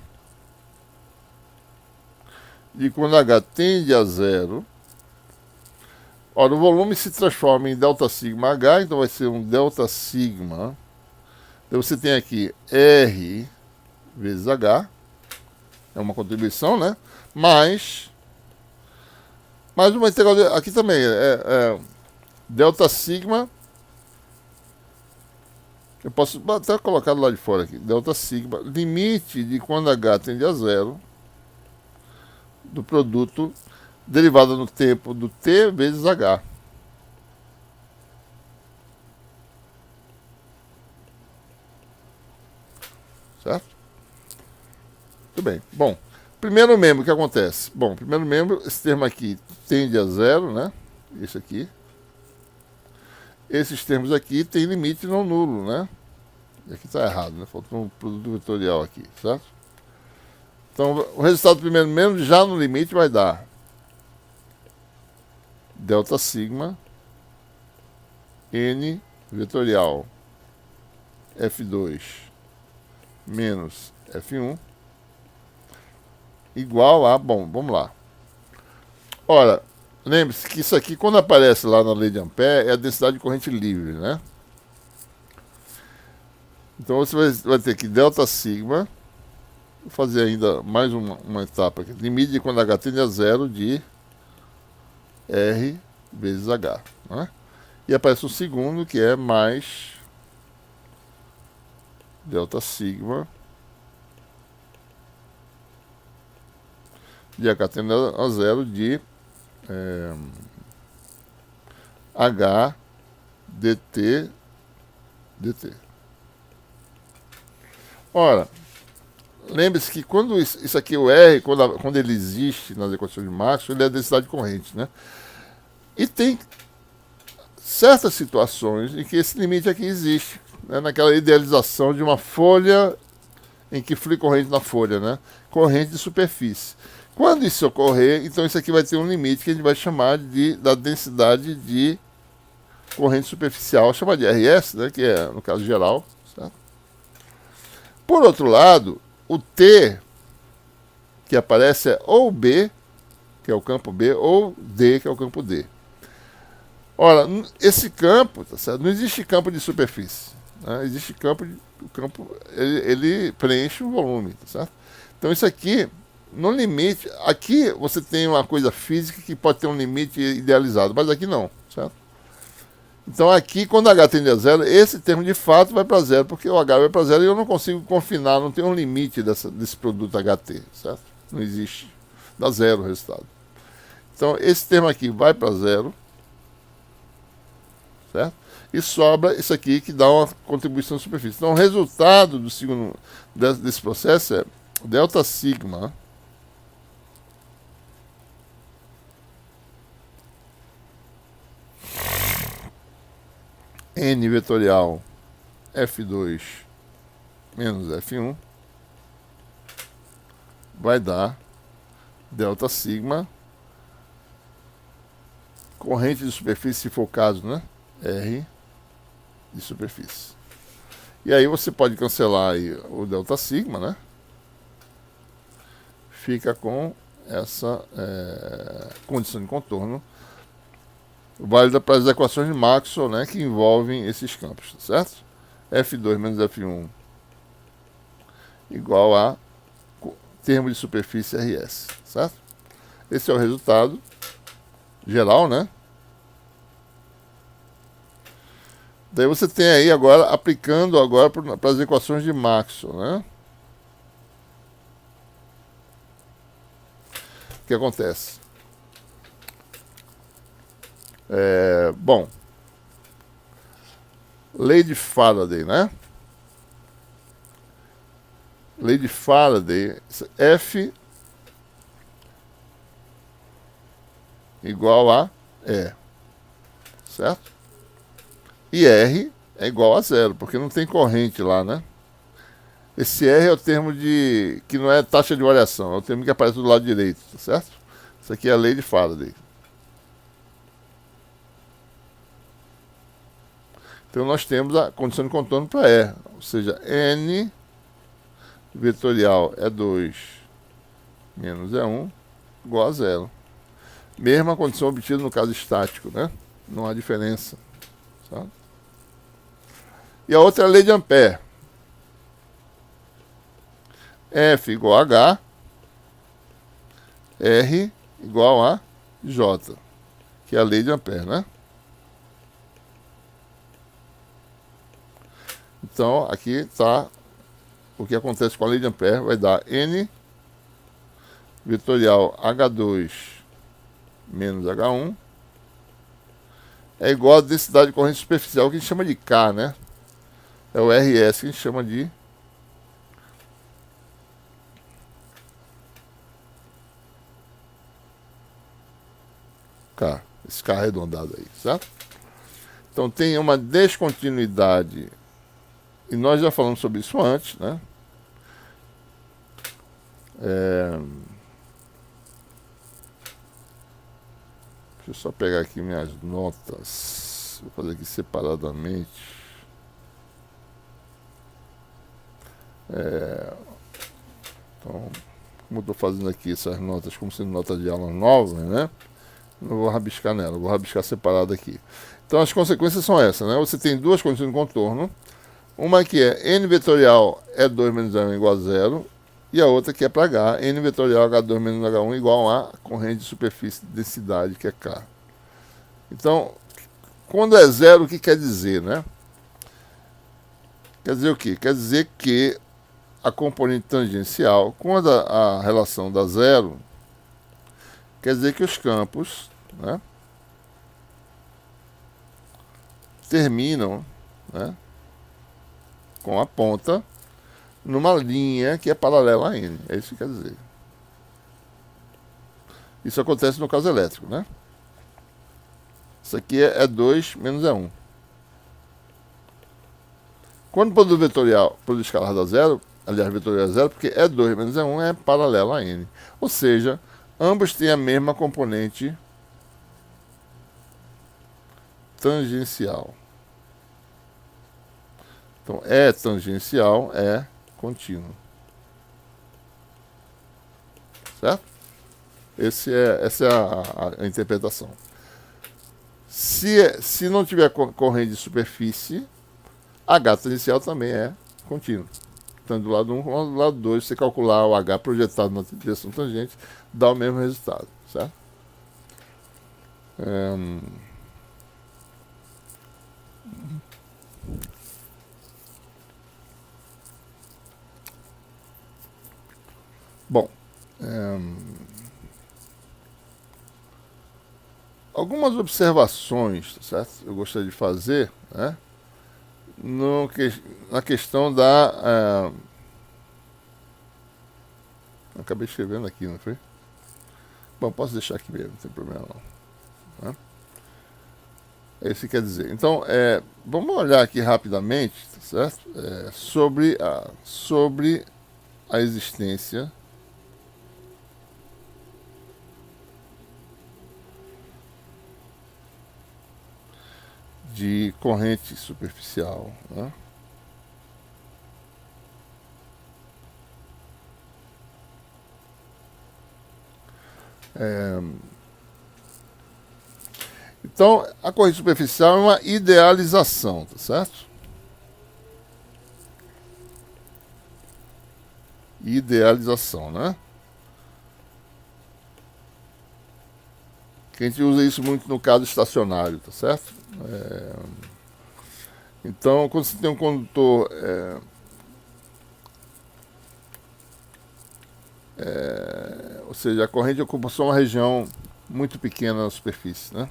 De quando H tende a zero. Ora, o volume se transforma em delta sigma H, então vai ser um delta sigma. Então você tem aqui R vezes H. É uma contribuição, né? Mais uma integral, aqui também, delta sigma. Eu posso até colocar do lado de fora aqui. Delta sigma, limite de quando H tende a zero do produto derivado no tempo do T vezes H. Certo? Muito bem. Bom, primeiro membro, o que acontece? Bom, primeiro membro, esse termo aqui tende a zero, né? Isso aqui. Esses termos aqui tem limite não nulo, né? E aqui está errado, né? Faltou um produto vetorial aqui, certo? Então, o resultado do primeiro membro já no limite vai dar delta sigma n vetorial F2 menos F1 igual a, bom, vamos lá. Ora, lembre-se que isso aqui, quando aparece lá na lei de Ampère, é a densidade de corrente livre, né? Então você vai ter que delta sigma, vou fazer ainda mais uma etapa aqui, limite de quando H tende a zero de R vezes H, né? E aparece um segundo que é mais delta sigma de H tendendo a zero de H dt dt. Ora, lembre-se que quando isso aqui, o R, quando ele existe nas equações de Maxwell, ele é a densidade corrente, né? E tem certas situações em que esse limite aqui existe, né? Naquela idealização de uma folha em que flui corrente na folha, né? Corrente de superfície. Quando isso ocorrer, então isso aqui vai ter um limite que a gente vai chamar da densidade de corrente superficial, chamar de RS, né? Que é, no caso geral, certo? Por outro lado, o T que aparece é ou B, que é o campo B, ou D, que é o campo D. Ora, esse campo, tá certo? Não existe campo de superfície, né? Existe campo, ele preenche o volume, tá certo? Então isso aqui, no limite, aqui você tem uma coisa física que pode ter um limite idealizado, mas aqui não, certo? Então aqui, quando H tende a zero, esse termo de fato vai para zero, porque o H vai para zero e eu não consigo confinar, não tem um limite desse produto HT, certo? Não existe, dá zero o resultado. Então esse termo aqui vai para zero, certo? E sobra isso aqui que dá uma contribuição de superfície. Então o resultado do segundo desse processo é delta sigma N vetorial F2 menos F1 vai dar delta sigma corrente de superfície, se for o caso, né? R de superfície. E aí você pode cancelar aí o delta sigma, né? Fica com essa condição de contorno válida para as equações de Maxwell, né, que envolvem esses campos, certo? F2 menos F1 igual a termo de superfície RS, certo? Esse é o resultado geral, né? Daí você tem aí agora, aplicando agora para as equações de Maxwell, né? O que acontece? Bom, lei de Faraday, né? Lei de Faraday, F igual a E, certo? E R é igual a zero, porque não tem corrente lá, né? Esse R é o termo que não é taxa de variação, é o termo que aparece do lado direito, certo? Isso aqui é a lei de Faraday. Então nós temos a condição de contorno para E, ou seja, N vetorial é 2 menos E1 igual a zero. Mesma condição obtida no caso estático, né? Não há diferença. Certo? E a outra é a lei de Ampère. F igual a H, R igual a J, que é a lei de Ampère, né? Então, aqui está o que acontece com a lei de Ampère, vai dar N vetorial H2 menos H1 é igual a densidade de corrente superficial, que a gente chama de K, né? É o RS que a gente chama de K, esse K arredondado aí, certo? Então tem uma descontinuidade, e nós já falamos sobre isso antes, né? Deixa eu só pegar aqui minhas notas, vou fazer aqui separadamente. Então, como eu estou fazendo aqui essas notas como sendo notas de aula nova, né? Não vou rabiscar nela, vou rabiscar separado aqui. Então as consequências são essas, né? Você tem duas condições de contorno. Uma que é N vetorial E2 menos E1 igual a zero. E a outra que é para H, N vetorial H2 menos H1 igual a corrente de superfície de densidade, que é K. Então, quando é zero, o que quer dizer, né? Quer dizer o quê? Quer dizer que a componente tangencial, quando a relação dá zero, quer dizer que os campos, né, terminam, né, com a ponta numa linha que é paralela a N. É isso que quer dizer. Isso acontece no caso elétrico, né? Isso aqui é 2 menos é 1. Quando o produto vetorial, produto escalar dá zero, aliás, vetorial é zero, porque é 2 menos é 1 é paralelo a N. Ou seja, ambos têm a mesma componente tangencial. Então, é tangencial, é contínuo. Certo? Essa é a interpretação. Se não tiver corrente de superfície, H tangencial também é contínuo. Tanto do lado 1 como do lado 2, você calcular o H projetado na direção tangente, dá o mesmo resultado. Certo? Bom, algumas observações, certo? Eu gostaria de fazer, né? Na questão da... acabei escrevendo aqui, não foi? Bom, posso deixar aqui mesmo, não tem problema não. Né? É isso que quer dizer. Então, vamos olhar aqui rapidamente, tá certo? Sobre a existência de corrente superficial, né? Então, a corrente superficial é uma idealização, tá certo? Idealização, né? Que a gente usa isso muito no caso estacionário, tá certo? Então, quando você tem um condutor ou seja, a corrente ocupa só uma região muito pequena na superfície, né?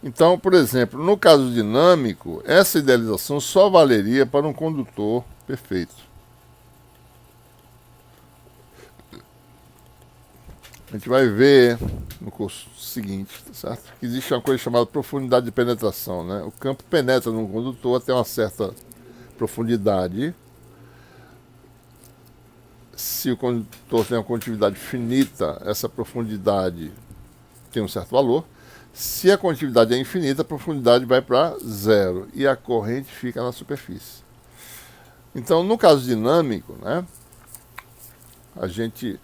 Então, por exemplo, no caso dinâmico, essa idealização só valeria para um condutor perfeito. A gente vai ver no curso seguinte, tá certo? Que existe uma coisa chamada profundidade de penetração, né? O campo penetra num condutor até uma certa profundidade. Se o condutor tem uma condutividade finita, essa profundidade tem um certo valor. Se a condutividade é infinita, a profundidade vai para zero e a corrente fica na superfície. Então, no caso dinâmico, né, a gente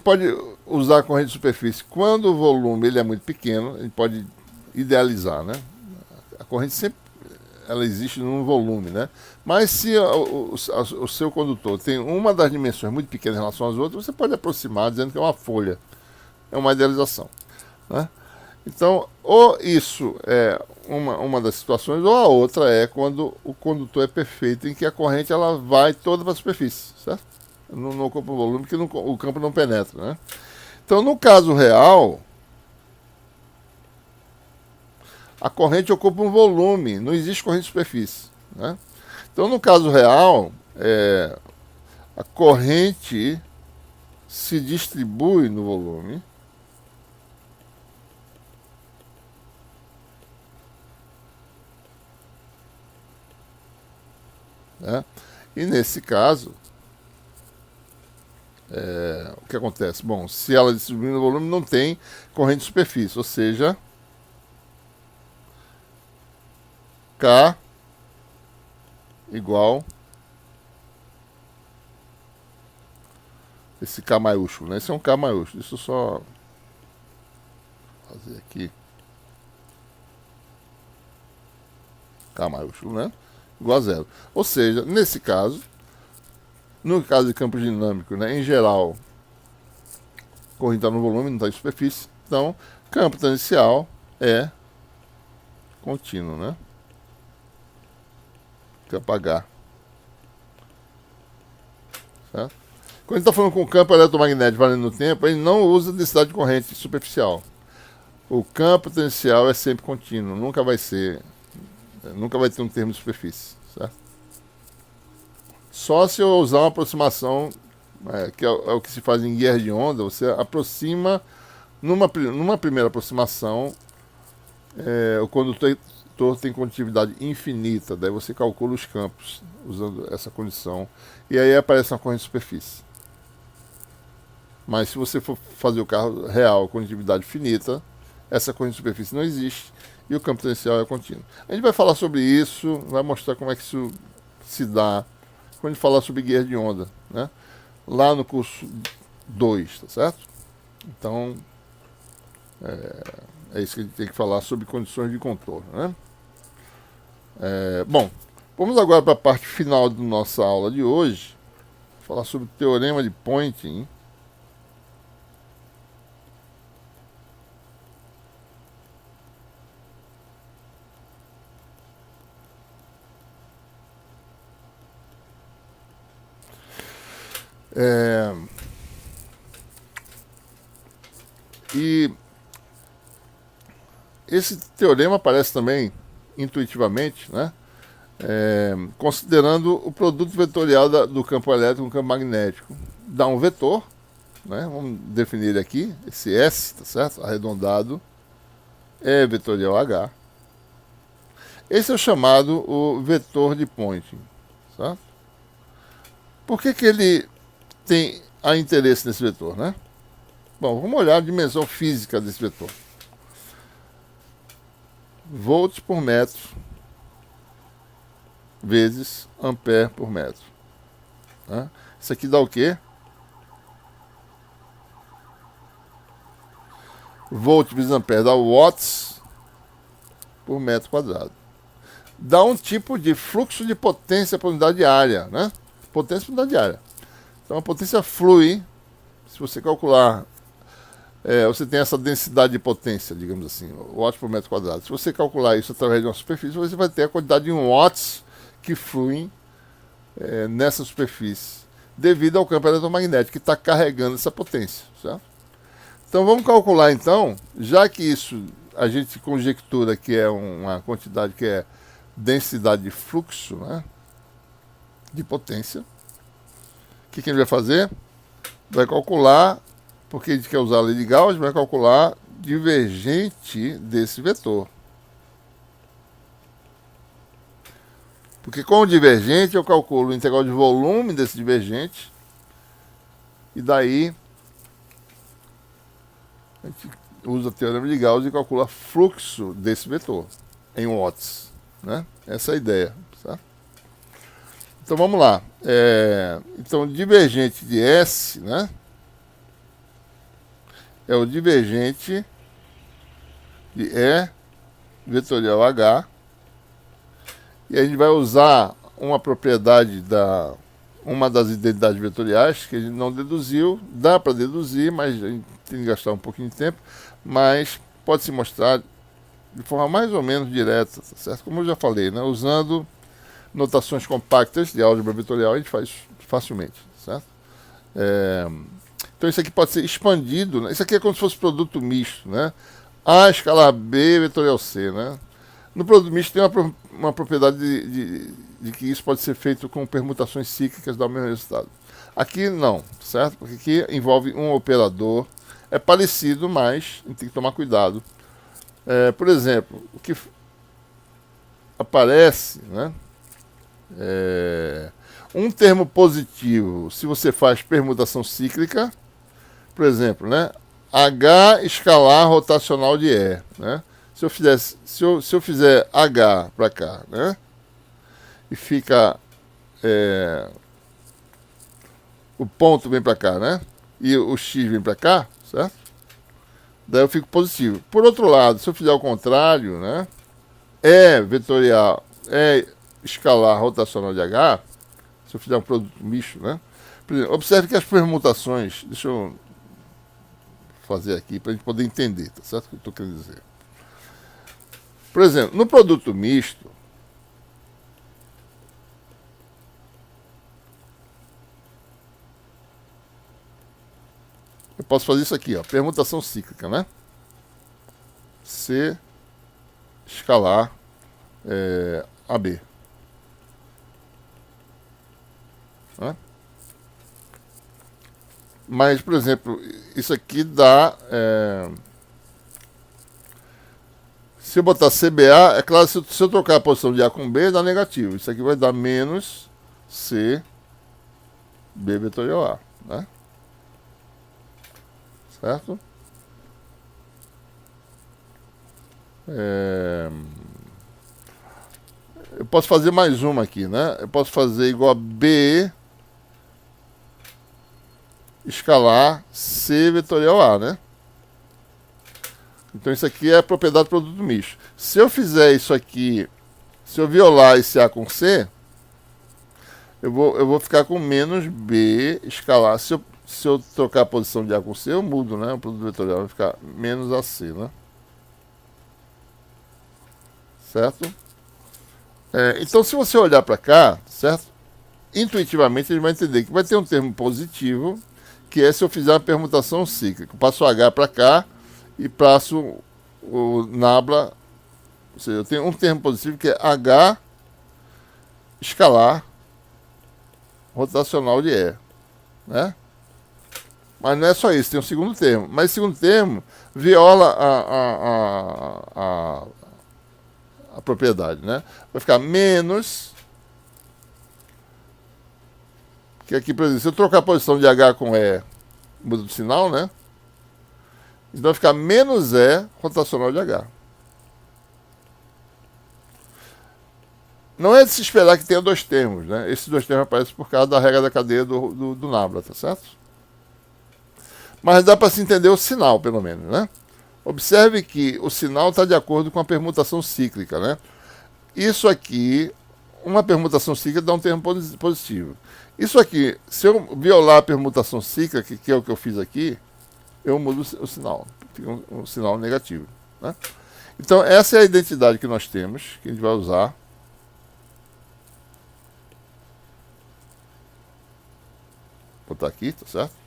pode usar a corrente de superfície quando o volume ele é muito pequeno, a gente pode idealizar, né? A corrente sempre ela existe num volume, né? Mas se o seu condutor tem uma das dimensões muito pequena em relação às outras, você pode aproximar dizendo que é uma folha, é uma idealização, né? Então, ou isso é uma das situações, ou a outra é quando o condutor é perfeito, em que a corrente ela vai toda para a superfície, certo? Não ocupa o volume, porque o campo não penetra, né? Então, no caso real, a corrente ocupa um volume, não existe corrente de superfície, né? Então, no caso real, a corrente se distribui no volume, né? E nesse caso, o que acontece? Bom, se ela distribui no volume, não tem corrente de superfície, ou seja, K igual esse K maiúsculo, né? Esse é um K maiúsculo. Deixa eu só fazer aqui. K maiúsculo, né? Igual a zero. Ou seja, nesse caso, no caso de campo dinâmico, né, em geral, corrente está no volume, não está em superfície. Então, campo tangencial é contínuo, né? Campo H. Certo? Quando a gente está falando com o campo eletromagnético valendo no tempo, ele não usa densidade de corrente superficial. O campo tangencial é sempre contínuo, nunca vai ter um termo de superfície. Certo? Só se eu usar uma aproximação, que é o que se faz em guerra de onda, você aproxima, numa primeira aproximação, o condutor tem condutividade infinita, daí você calcula os campos usando essa condição, e aí aparece uma corrente de superfície. Mas se você for fazer o carro real com condutividade finita, essa corrente de superfície não existe e o campo tangencial é contínuo. A gente vai falar sobre isso, vai mostrar como é que isso se dá quando a gente falar sobre guerra de onda, né? Lá no curso 2, tá certo? Então, é isso que a gente tem que falar sobre condições de contorno, né? Bom, vamos agora para a parte final da nossa aula de hoje, falar sobre o teorema de Poynting. E esse teorema aparece também intuitivamente, né? Considerando o produto vetorial do campo elétrico com o campo magnético. Dá um vetor, né? Vamos definir ele aqui, esse S, tá certo? Arredondado, é vetorial H. Esse é o chamado o vetor de Poynting, certo? Por que ele tem interesse nesse vetor, né? Bom, vamos olhar a dimensão física desse vetor. Volts por metro vezes ampere por metro. Né? Isso aqui dá o quê? Volt vezes ampere dá watts por metro quadrado. Dá um tipo de fluxo de potência por unidade de área, né? Potência por unidade de área. Então a potência flui, se você calcular, você tem essa densidade de potência, digamos assim, watts por metro quadrado. Se você calcular isso através de uma superfície, você vai ter a quantidade de watts que fluem nessa superfície, devido ao campo eletromagnético que está carregando essa potência. Certo? Então vamos calcular então, já que isso a gente conjectura que é uma quantidade que é densidade de fluxo, né, de potência, o que a gente vai fazer? Vai calcular, porque a gente quer usar a lei de Gauss, vai calcular divergente desse vetor. Porque com o divergente eu calculo o integral de volume desse divergente, e daí a gente usa o teorema de Gauss e calcula fluxo desse vetor em watts. Né? Essa é a ideia. Tá? Então vamos lá. Então divergente de S, né, é o divergente de E vetorial H. E a gente vai usar uma propriedade uma das identidades vetoriais que a gente não deduziu. Dá para deduzir, mas a gente tem que gastar um pouquinho de tempo. Mas pode se mostrar de forma mais ou menos direta, tá certo? Como eu já falei, né? Usando notações compactas de álgebra vetorial, a gente faz facilmente, certo? Então isso aqui pode ser expandido, né? Isso aqui é como se fosse produto misto, né? A escalar B vetorial C, né? No produto misto tem uma propriedade de que isso pode ser feito com permutações cíclicas do mesmo resultado. Aqui não, certo? Porque aqui envolve um operador. É parecido, mas a gente tem que tomar cuidado. Por exemplo, o que aparece, né? Um termo positivo, se você faz permutação cíclica, por exemplo, né? H escalar rotacional de E, né? Se eu fizer H para cá, né? E fica o ponto vem para cá, né? E o X vem para cá, certo? Daí eu fico positivo. Por outro lado, se eu fizer o contrário, né? E vetorial, E escalar rotacional de H, se eu fizer um produto misto, né? Por exemplo, observe que as permutações, deixa eu fazer aqui para a gente poder entender, tá certo? O que eu estou querendo dizer. Por exemplo, no produto misto, eu posso fazer isso aqui, ó, permutação cíclica, né? C escalar AB. Né? Mas, por exemplo, isso aqui dá... se eu botar CBA, é claro, se eu trocar a posição de A com B, dá negativo. Isso aqui vai dar menos C B vetorial A. Né? Certo? Eu posso fazer mais uma aqui, né? Eu posso fazer igual a B escalar C vetorial A, né? Então isso aqui é a propriedade do produto misto. Se eu fizer isso aqui, se eu violar esse A com C, eu vou ficar com menos B escalar. Se eu trocar a posição de A com C, eu mudo, né? O produto vetorial vai ficar menos AC, né? Certo? Então se você olhar para cá, certo? Intuitivamente ele vai entender que vai ter um termo positivo, que é se eu fizer uma permutação cíclica. Eu passo o H para cá e passo o nabla, ou seja, eu tenho um termo positivo que é H escalar rotacional de E, né? Mas não é só isso, tem um segundo termo. Mas esse segundo termo viola a propriedade, né? Vai ficar menos, que aqui, por exemplo, se eu trocar a posição de H com E, muda de sinal, né? Então vai ficar menos E rotacional de H. Não é de se esperar que tenha dois termos, né? Esses dois termos aparecem por causa da regra da cadeia do nabla, tá certo? Mas dá para se entender o sinal, pelo menos, né? Observe que o sinal está de acordo com a permutação cíclica, né? Isso aqui, uma permutação cíclica dá um termo positivo. Isso aqui, se eu violar a permutação cíclica, que é o que eu fiz aqui, eu mudo o sinal. Fica um sinal negativo, né? Então, essa é a identidade que nós temos, que a gente vai usar. Vou botar aqui, tá certo?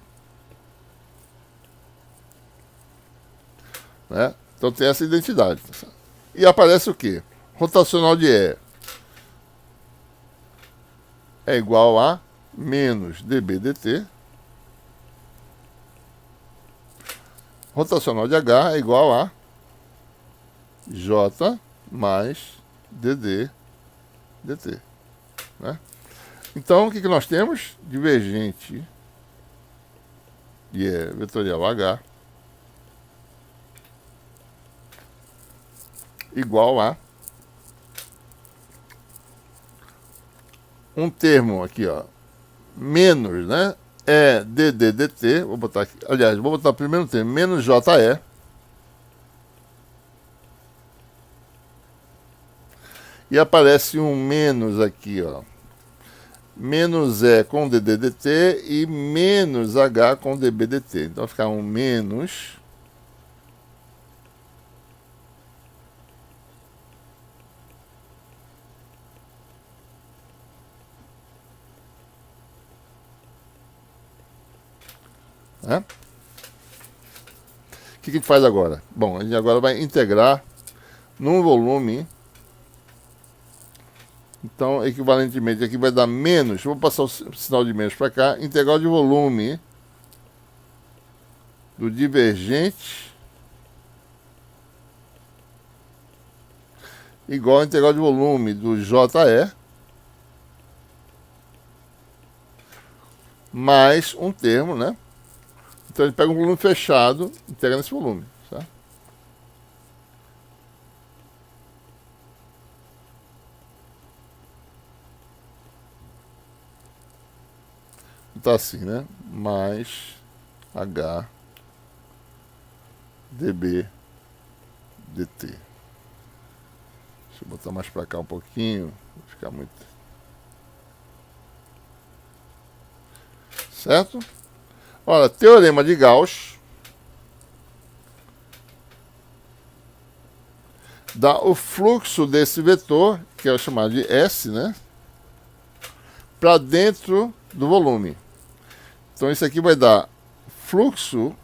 Né? Então tem essa identidade. Tá certo? E aparece o quê? Rotacional de E é igual a menos dB dt. Rotacional de H é igual a J mais dd dt. Né? Então, o que nós temos? Divergente de E vetorial H igual a um termo aqui, ó, menos, né? É dd dt, vou botar aqui, aliás, vou botar o primeiro termo, menos JE, e aparece um menos aqui, ó, menos E com dd dt e menos H com dB dt. Então vai ficar um menos né? O que a gente faz agora? Bom, a gente agora vai integrar num volume. Então, equivalentemente, aqui vai dar menos. Vou passar o sinal de menos para cá. Integral de volume do divergente igual a integral de volume do JE mais um termo, né? Então, ele pega um volume fechado e integra nesse volume. Certo? Tá assim, né? Mais H dB dt. Deixa eu botar mais para cá um pouquinho, vai ficar muito. Certo? Olha, teorema de Gauss. dá o fluxo desse vetor, que é chamado de S, né? Para dentro do volume. Então isso aqui vai dar fluxo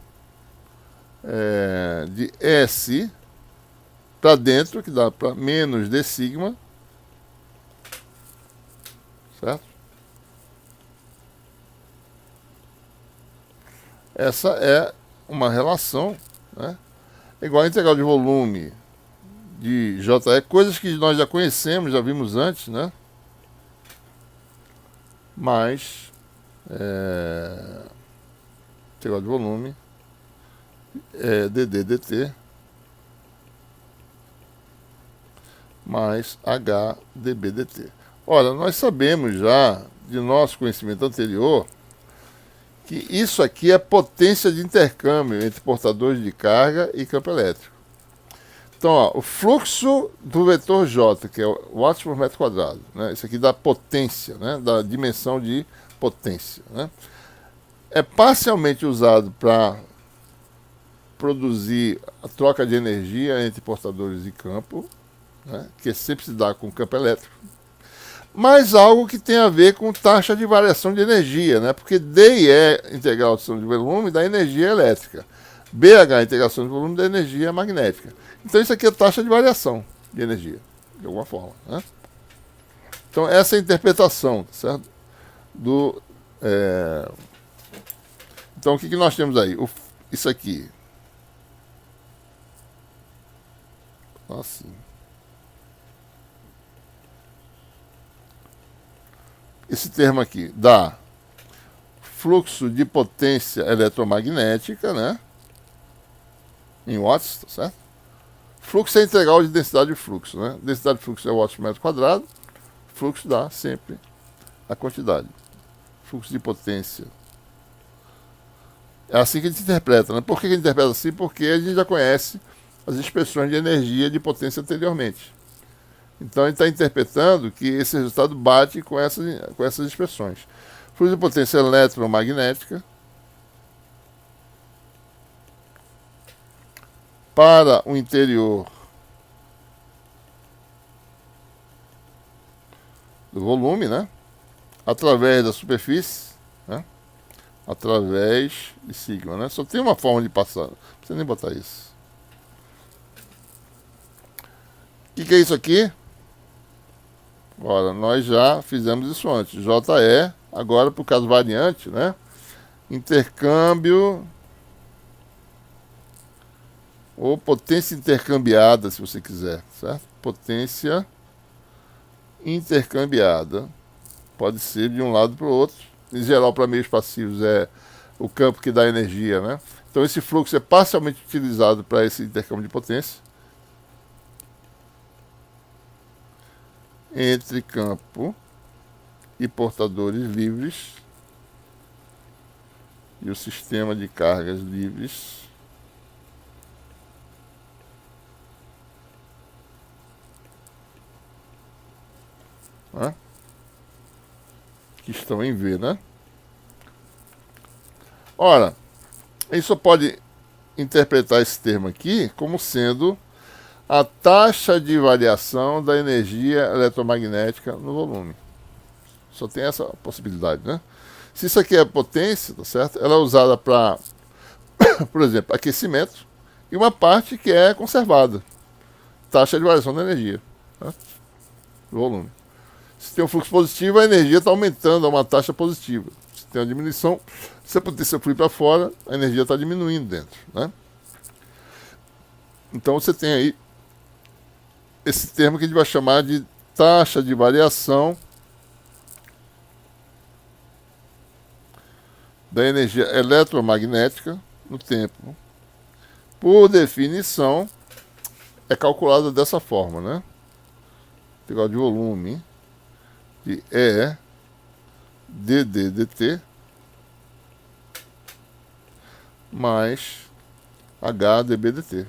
de S para dentro, que dá para menos d sigma, certo? Essa é uma relação, né? Igual a integral de volume de JE, coisas que nós já conhecemos, já vimos antes, né? Mais integral de volume dd dt mais h dB dt. Olha, nós sabemos já de nosso conhecimento anterior que isso aqui é potência de intercâmbio entre portadores de carga e campo elétrico. Então, ó, o fluxo do vetor J, que é o watts por metro quadrado, né? Isso aqui dá potência, né? Da dimensão de potência, né? É parcialmente usado para produzir a troca de energia entre portadores de campo, né? Que sempre se dá com campo elétrico, mas algo que tem a ver com taxa de variação de energia, né? Porque DE, integração de volume, dá energia elétrica. BH, integração de volume, dá energia magnética. Então isso aqui é taxa de variação de energia, de alguma forma, né? Então essa é a interpretação, certo? Então o que nós temos aí? Isso aqui. Assim. Esse termo aqui dá fluxo de potência eletromagnética, né? Em watts, tá certo? Fluxo é integral de densidade de fluxo, né? Densidade de fluxo é watts por metro quadrado. Fluxo dá sempre a quantidade. Fluxo de potência. É assim que a gente interpreta, né? Por que a gente interpreta assim? Porque a gente já conhece as expressões de energia de potência anteriormente. Então, a gente está interpretando que esse resultado bate com essas expressões. Fluxo de potência eletromagnética para o interior do volume, né? Através da superfície, né? Através de sigma, né? Só tem uma forma de passar, não precisa nem botar isso. O que é isso aqui? Ora, nós já fizemos isso antes. JE, agora por caso variante, né? Intercâmbio ou potência intercambiada, se você quiser, certo? Potência intercambiada. Pode ser de um lado para o outro. Em geral, para meios passivos é o campo que dá energia, né? Então esse fluxo é parcialmente utilizado para esse intercâmbio de potência entre campo e portadores livres e o sistema de cargas livres né? Que estão em V, né? Ora, a gente só pode interpretar esse termo aqui como sendo a taxa de variação da energia eletromagnética no volume. Só tem essa possibilidade, né? Se isso aqui é potência, tá certo? Ela é usada para, por exemplo, aquecimento e uma parte que é conservada. Taxa de variação da energia, tá? Do volume. Se tem um fluxo positivo, a energia está aumentando a uma taxa positiva. Se tem uma diminuição, se a potência flui para fora, a energia está diminuindo dentro, né? Então você tem aí esse termo que a gente vai chamar de taxa de variação da energia eletromagnética no tempo. Por definição, é calculada dessa forma, né? Integral de volume de E dd dt mais h dB dt.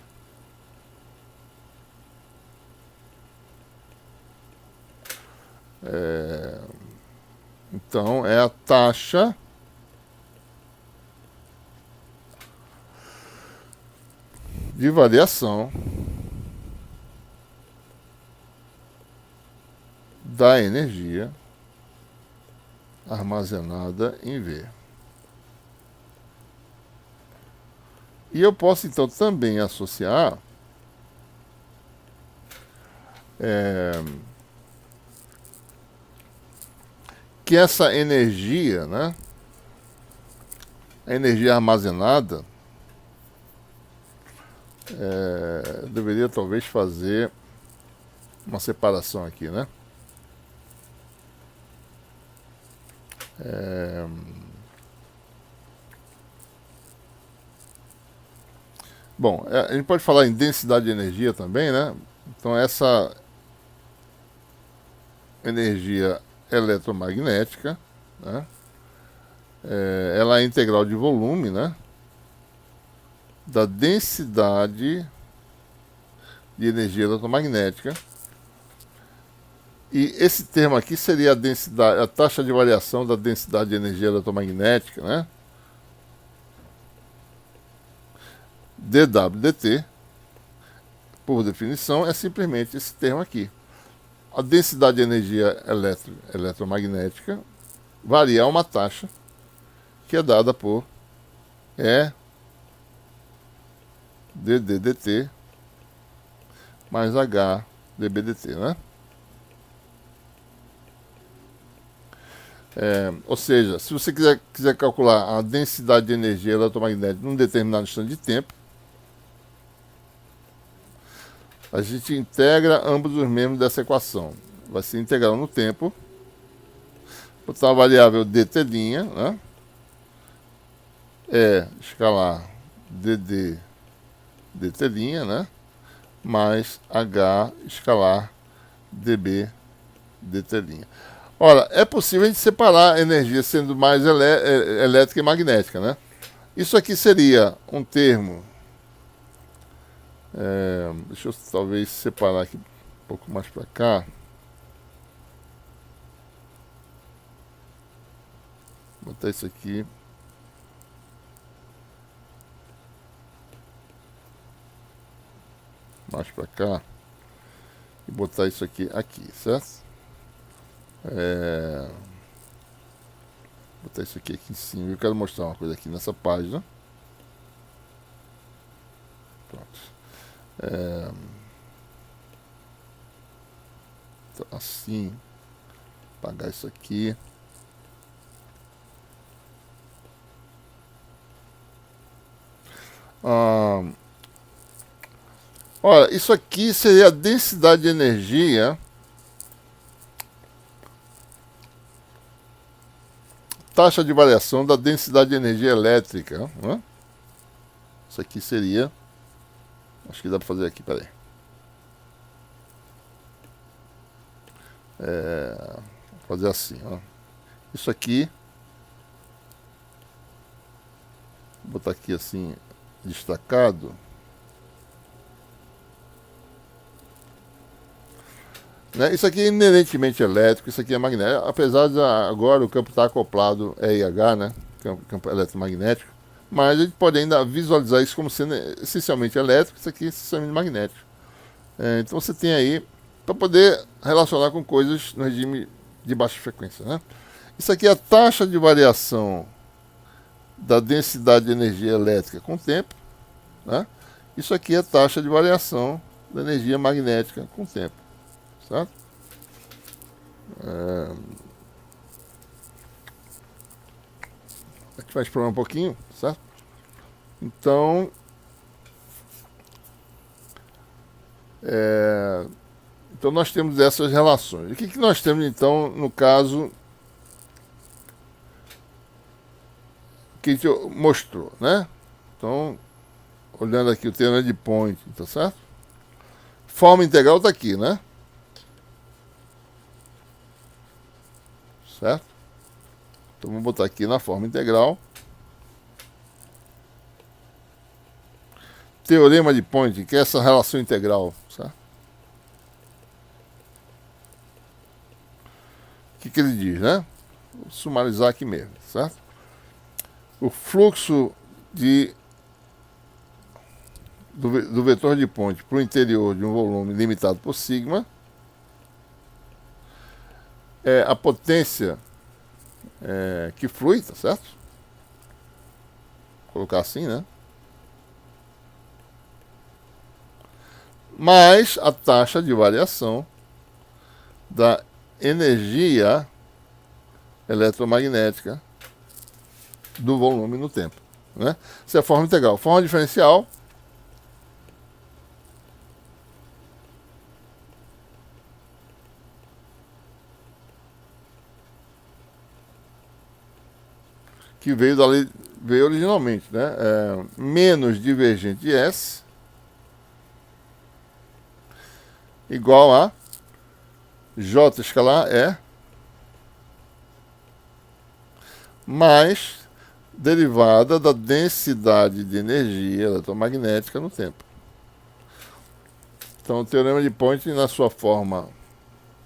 Então, é a taxa de variação da energia armazenada em V. E eu posso então também associar que essa energia, né, a energia armazenada, deveria talvez fazer uma separação aqui, né? Bom, a gente pode falar em densidade de energia também, né? Então essa energia eletromagnética, né, ela é integral de volume, né, da densidade de energia eletromagnética. E esse termo aqui seria a densidade, a taxa de variação da densidade de energia eletromagnética, né? dWdt, por definição, é simplesmente esse termo aqui. A densidade de energia eletromagnética varia a uma taxa que é dada por E dDdt mais H dBdt, né? Ou seja, se você quiser calcular a densidade de energia eletromagnética num determinado instante de tempo, a gente integra ambos os membros dessa equação. Vai ser integral no tempo, botar a variável dt', né, escalar dd dt', né, mais h escalar dB dt'. Ora, é possível a gente separar a energia sendo mais elétrica e magnética, né? Isso aqui seria um termo, deixa eu talvez separar aqui um pouco mais para cá. Vou botar isso aqui. Mais para cá. E botar isso aqui, certo? Botar isso aqui em cima. Eu quero mostrar uma coisa aqui nessa página. Pronto. Então, assim. Apagar isso aqui. Olha, isso aqui seria a densidade de energia taxa de variação da densidade de energia elétrica, né? Isso aqui seria, acho que dá para fazer aqui, peraí. Fazer assim, ó. Isso aqui, vou botar aqui assim, destacado. Né? Isso aqui é inerentemente elétrico, isso aqui é magnético, apesar de agora o campo estar acoplado EIH, né? Campo eletromagnético, mas a gente pode ainda visualizar isso como sendo essencialmente elétrico, isso aqui é essencialmente magnético. Então você tem aí, para poder relacionar com coisas no regime de baixa frequência, né? Isso aqui é a taxa de variação da densidade de energia elétrica com o tempo, né? Isso aqui é a taxa de variação da energia magnética com o tempo, certo? A gente vai explorar um pouquinho, certo? Então, então nós temos essas relações. O que nós temos então no caso que a gente mostrou, né? Então, olhando aqui o teorema de Point, tá certo? Forma integral está aqui, né? Certo? Então vamos botar aqui na forma integral. Teorema de Point, que é essa relação integral, certo? O que ele diz, né? Vou sumarizar aqui mesmo, certo? O fluxo do vetor de Point para o interior de um volume limitado por sigma é a potência que flui, tá certo? Vou colocar assim, né? Mais a taxa de variação da energia eletromagnética do volume no tempo, né? Essa é a forma integral. Forma diferencial, que veio originalmente, né? Menos divergente de S igual a J escalar E mais derivada da densidade de energia eletromagnética no tempo. Então, o teorema de Poynting, na sua forma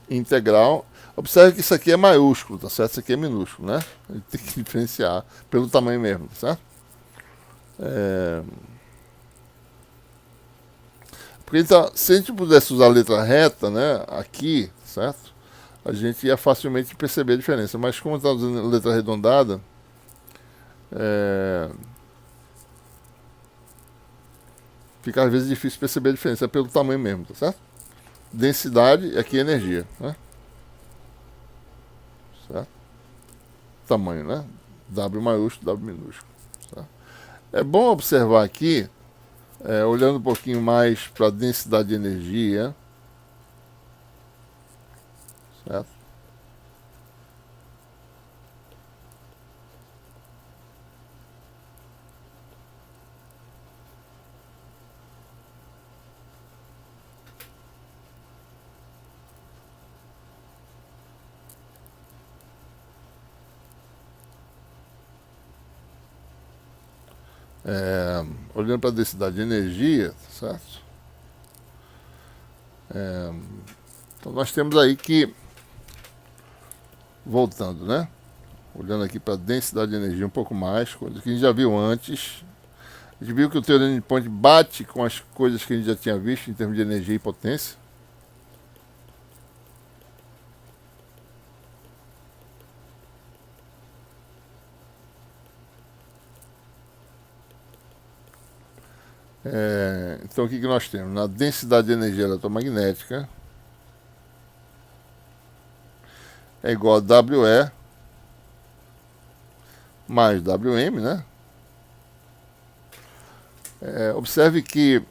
integral, observe que isso aqui é maiúsculo, tá certo? Isso aqui é minúsculo, né? A gente tem que diferenciar pelo tamanho mesmo, tá certo? Porque então, se a gente pudesse usar a letra reta, né, aqui, certo? A gente ia facilmente perceber a diferença. Mas como está usando letra arredondada, fica às vezes difícil perceber a diferença. É pelo tamanho mesmo, tá certo? Densidade e aqui energia, né? Certo? Tamanho, né? W maiúsculo, W minúsculo. Certo? É bom observar aqui, olhando um pouquinho mais para a densidade de energia, certo? Olhando para a densidade de energia, certo? Então nós temos aí que, voltando, né? Olhando aqui para a densidade de energia um pouco mais, coisa que a gente já viu antes. A gente viu que o teorema de Poynting bate com as coisas que a gente já tinha visto em termos de energia e potência. Então o que nós temos? Na densidade de energia eletromagnética é igual a WE mais WM, né? Observe que,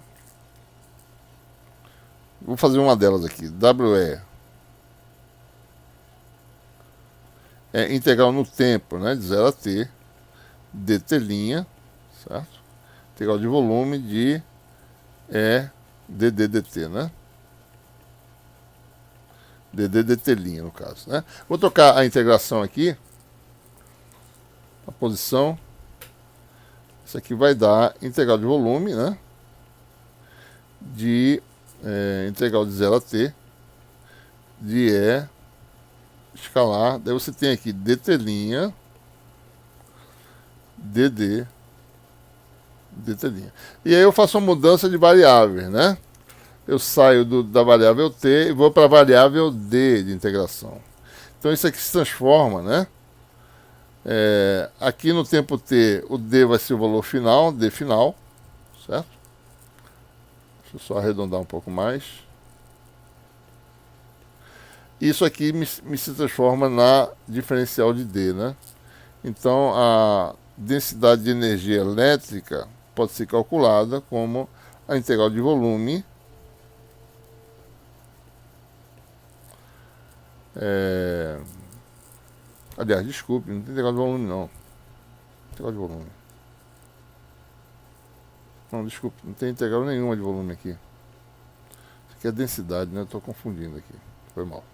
vou fazer uma delas aqui, WE é integral no tempo, né, de 0 a t, dt', certo? Integral de volume de dd dt, né? dd dt', no caso, né? Vou trocar a integração aqui, a posição. Isso aqui vai dar integral de volume, né? De integral de 0 a t de E escalar. Daí você tem aqui dt', dd, dt'. E aí eu faço uma mudança de variáveis, né? Eu saio da variável t e vou para a variável d de integração. Então isso aqui se transforma, né? Aqui no tempo t, o d vai ser o valor final, d final, certo? Deixa eu só arredondar um pouco mais. Isso aqui me se transforma na diferencial de d, né? Então a densidade de energia elétrica pode ser calculada como a integral de volume aliás, desculpe, não tem integral de volume não. Integral de volume. Não, desculpe, não tem integral nenhuma de volume aqui. Isso aqui é densidade, né? Estou confundindo aqui. Foi mal.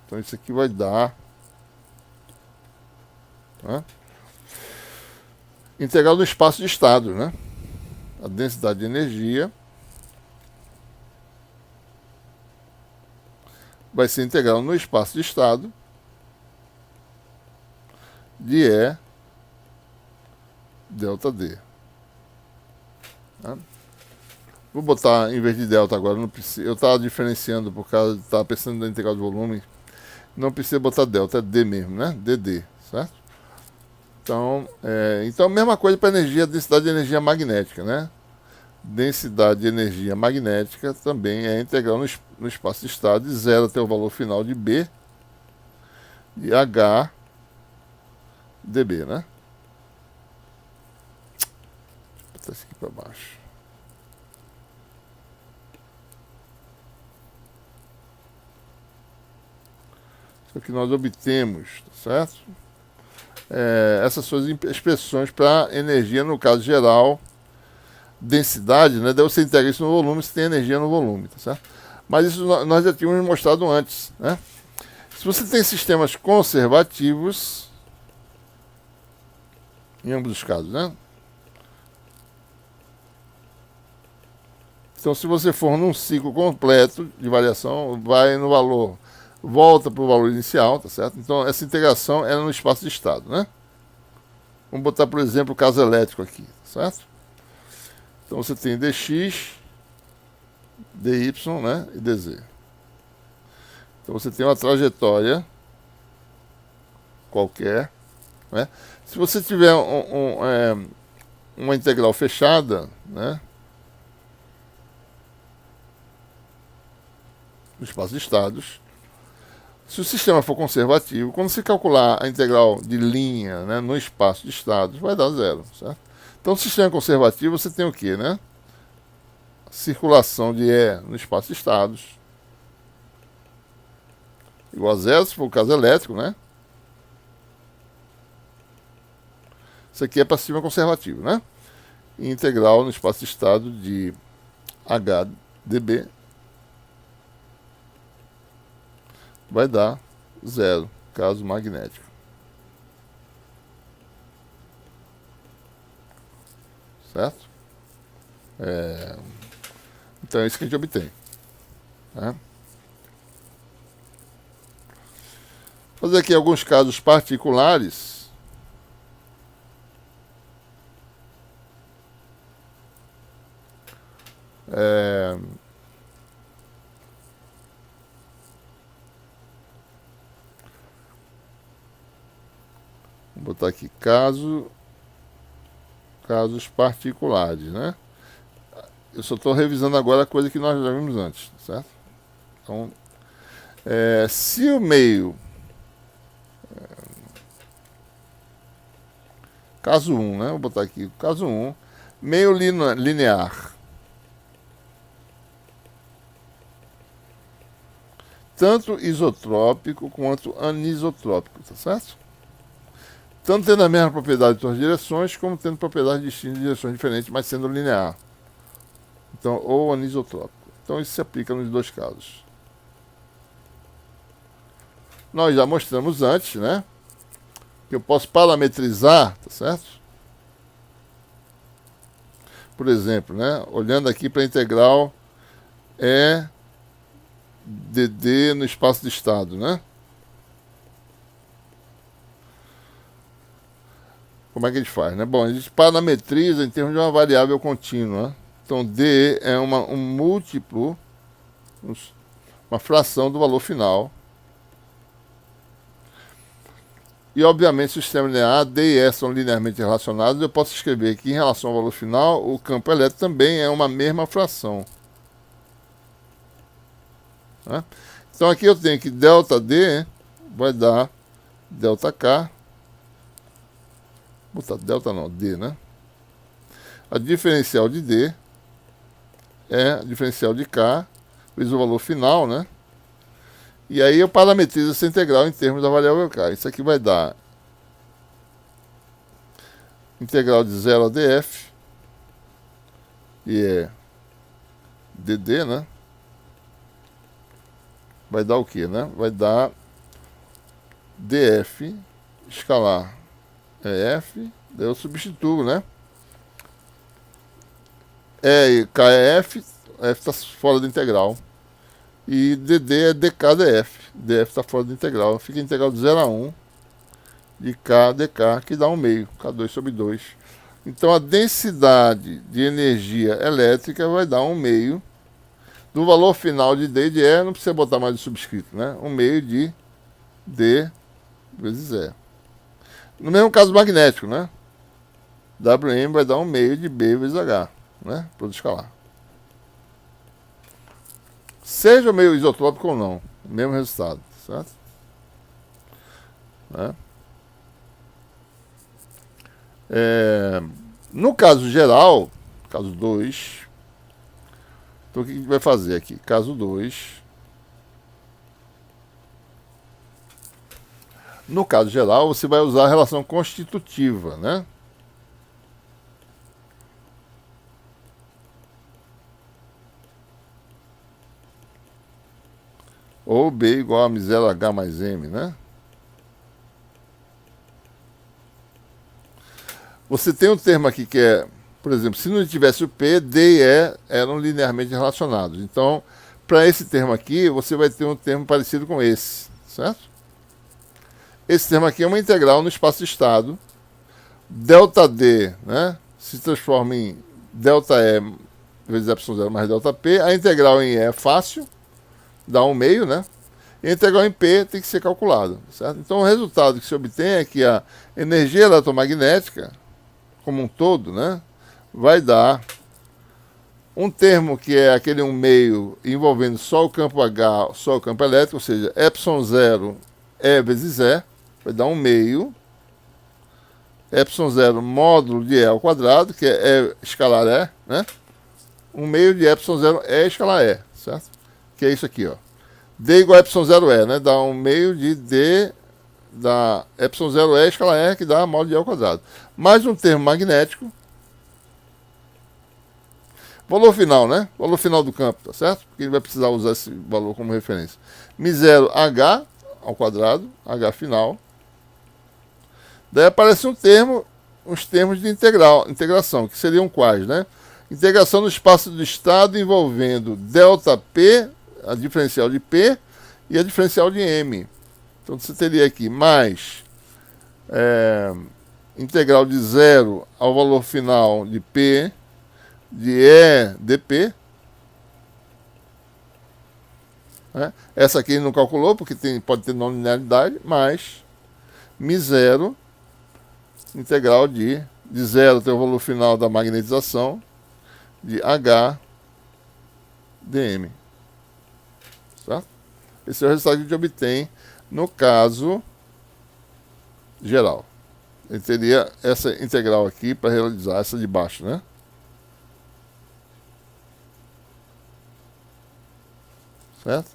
Então isso aqui vai dar, né? Integral do espaço de estado, né? A densidade de energia vai ser integral no espaço de estado de E delta D. Né? Vou botar em vez de delta agora, não precisa, eu estava diferenciando por causa, estava pensando na integral de volume, não precisa botar delta, é D mesmo, né? dd, certo? Então mesma coisa para energia, densidade de energia magnética, né? Densidade de energia magnética também é integral no espaço de estado de zero até o valor final de B e H dB, né? Vou botar isso aqui para baixo. Isso que nós obtemos, certo? Essas são as expressões para energia, no caso geral, densidade, né? Daí você integra isso no volume, se tem energia no volume, tá certo? Mas isso nós já tínhamos mostrado antes, né? Se você tem sistemas conservativos, em ambos os casos, né? Então, se você for num ciclo completo de variação, vai no valor, volta para o valor inicial, tá certo? Então, essa integração é no espaço de estado, né? Vamos botar, por exemplo, o caso elétrico aqui, tá certo? Então, você tem dx, dy, né? E dz. Então, você tem uma trajetória qualquer, né? Se você tiver uma integral fechada, né? No espaço de estados, se o sistema for conservativo, quando você calcular a integral de linha, né, no espaço de estados, vai dar zero, certo? Então, no sistema conservativo, você tem o quê, né? Circulação de E no espaço de estados igual a zero, se for o caso elétrico, né? Isso aqui é para sistema conservativo, né? E integral no espaço de estado de H dB vai dar zero, caso magnético. Certo? Então é isso que a gente obtém. Né? Vou fazer aqui alguns casos particulares. Vou botar aqui casos particulares, né? Eu só estou revisando agora a coisa que nós já vimos antes, certo? Então, se o meio... caso 1, né? Vou botar aqui, caso 1, meio linear. Tanto isotrópico quanto anisotrópico, tá certo? Tanto tendo a mesma propriedade de suas direções, como tendo propriedades distintas de direções diferentes, mas sendo linear. Então, ou anisotrópico. Então, isso se aplica nos dois casos. Nós já mostramos antes, né? Que eu posso parametrizar, tá certo? Por exemplo, né? Olhando aqui para a integral dd no espaço de estado, né? Como é que a gente faz, né? Bom, a gente parametriza em termos de uma variável contínua. Então, d é um múltiplo, uma fração do valor final. E, obviamente, se o sistema linear, D e E são linearmente relacionados, eu posso escrever que, em relação ao valor final, o campo elétrico também é uma mesma fração. Né? Então, aqui eu tenho que ΔD vai dar ΔK. Vou botar delta não, D, né? A diferencial de D é a diferencial de K, vezes o valor final, né? E aí eu parametrizo essa integral em termos da variável K. Isso aqui vai dar integral de 0 a df, e é dd, né? Vai dar o que, né? Vai dar df escalar é f, daí eu substituo, né? E k é f está fora da integral. E dd é dk df, df está fora da integral. Fica a integral de 0 a 1 de k dk, que dá 1 meio, k2 sobre 2. Então a densidade de energia elétrica vai dar 1/2 do valor final de D e de E, não precisa botar mais o subscrito, né? 1/2 de D vezes E. No mesmo caso magnético, né? Wm vai dar 1/2 de B vezes H, né? Produto escalar. Seja o meio isotrópico ou não, o mesmo resultado, certo? Né? No caso geral, caso 2, então o que a gente vai fazer aqui? Caso 2. No caso geral, você vai usar a relação constitutiva, né? Ou B igual a M0 H mais M, né? Você tem um termo aqui que é, por exemplo, se não tivesse o P, D e E eram linearmente relacionados. Então, para esse termo aqui, você vai ter um termo parecido com esse, certo? Esse termo aqui é uma integral no espaço de estado. Delta D, né, se transforma em delta E vezes epsilon 0 mais delta P. A integral em E é fácil, dá 1/2, né? E a integral em P tem que ser calculada, certo? Então o resultado que se obtém é que a energia eletromagnética, como um todo, né, vai dar um termo que é aquele 1/2 envolvendo só o campo H, só o campo elétrico, ou seja, epsilon 0 E vezes E, vai dar 1/2 epsilon 0 módulo de E ao quadrado, que é E escalar E, né? 1/2 de epsilon 0 E escalar E, certo? Que é isso aqui, ó. D igual a epsilon 0 E, né? Dá 1/2 de D da epsilon 0 E escalar E, que dá módulo de E ao quadrado. Mais um termo magnético. Valor final, né? Valor final do campo, tá certo? Porque ele vai precisar usar esse valor como referência. M0 H ao quadrado, H final. Daí aparece um termo, uns termos de integração, que seriam quais, né? Integração no espaço do estado envolvendo delta P, a diferencial de P, e a diferencial de M. Então você teria aqui mais integral de 0 ao valor final de P, de E dP. Né? Essa aqui não calculou, porque pode ter não linearidade, mais μ0 integral de 0 até o valor final da magnetização de H dm. Certo? Esse é o resultado que a gente obtém no caso geral. Ele teria essa integral aqui para realizar essa de baixo, né? Certo?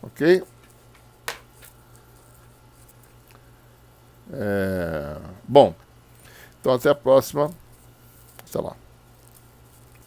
Ok? Bom, então até a próxima. Até lá.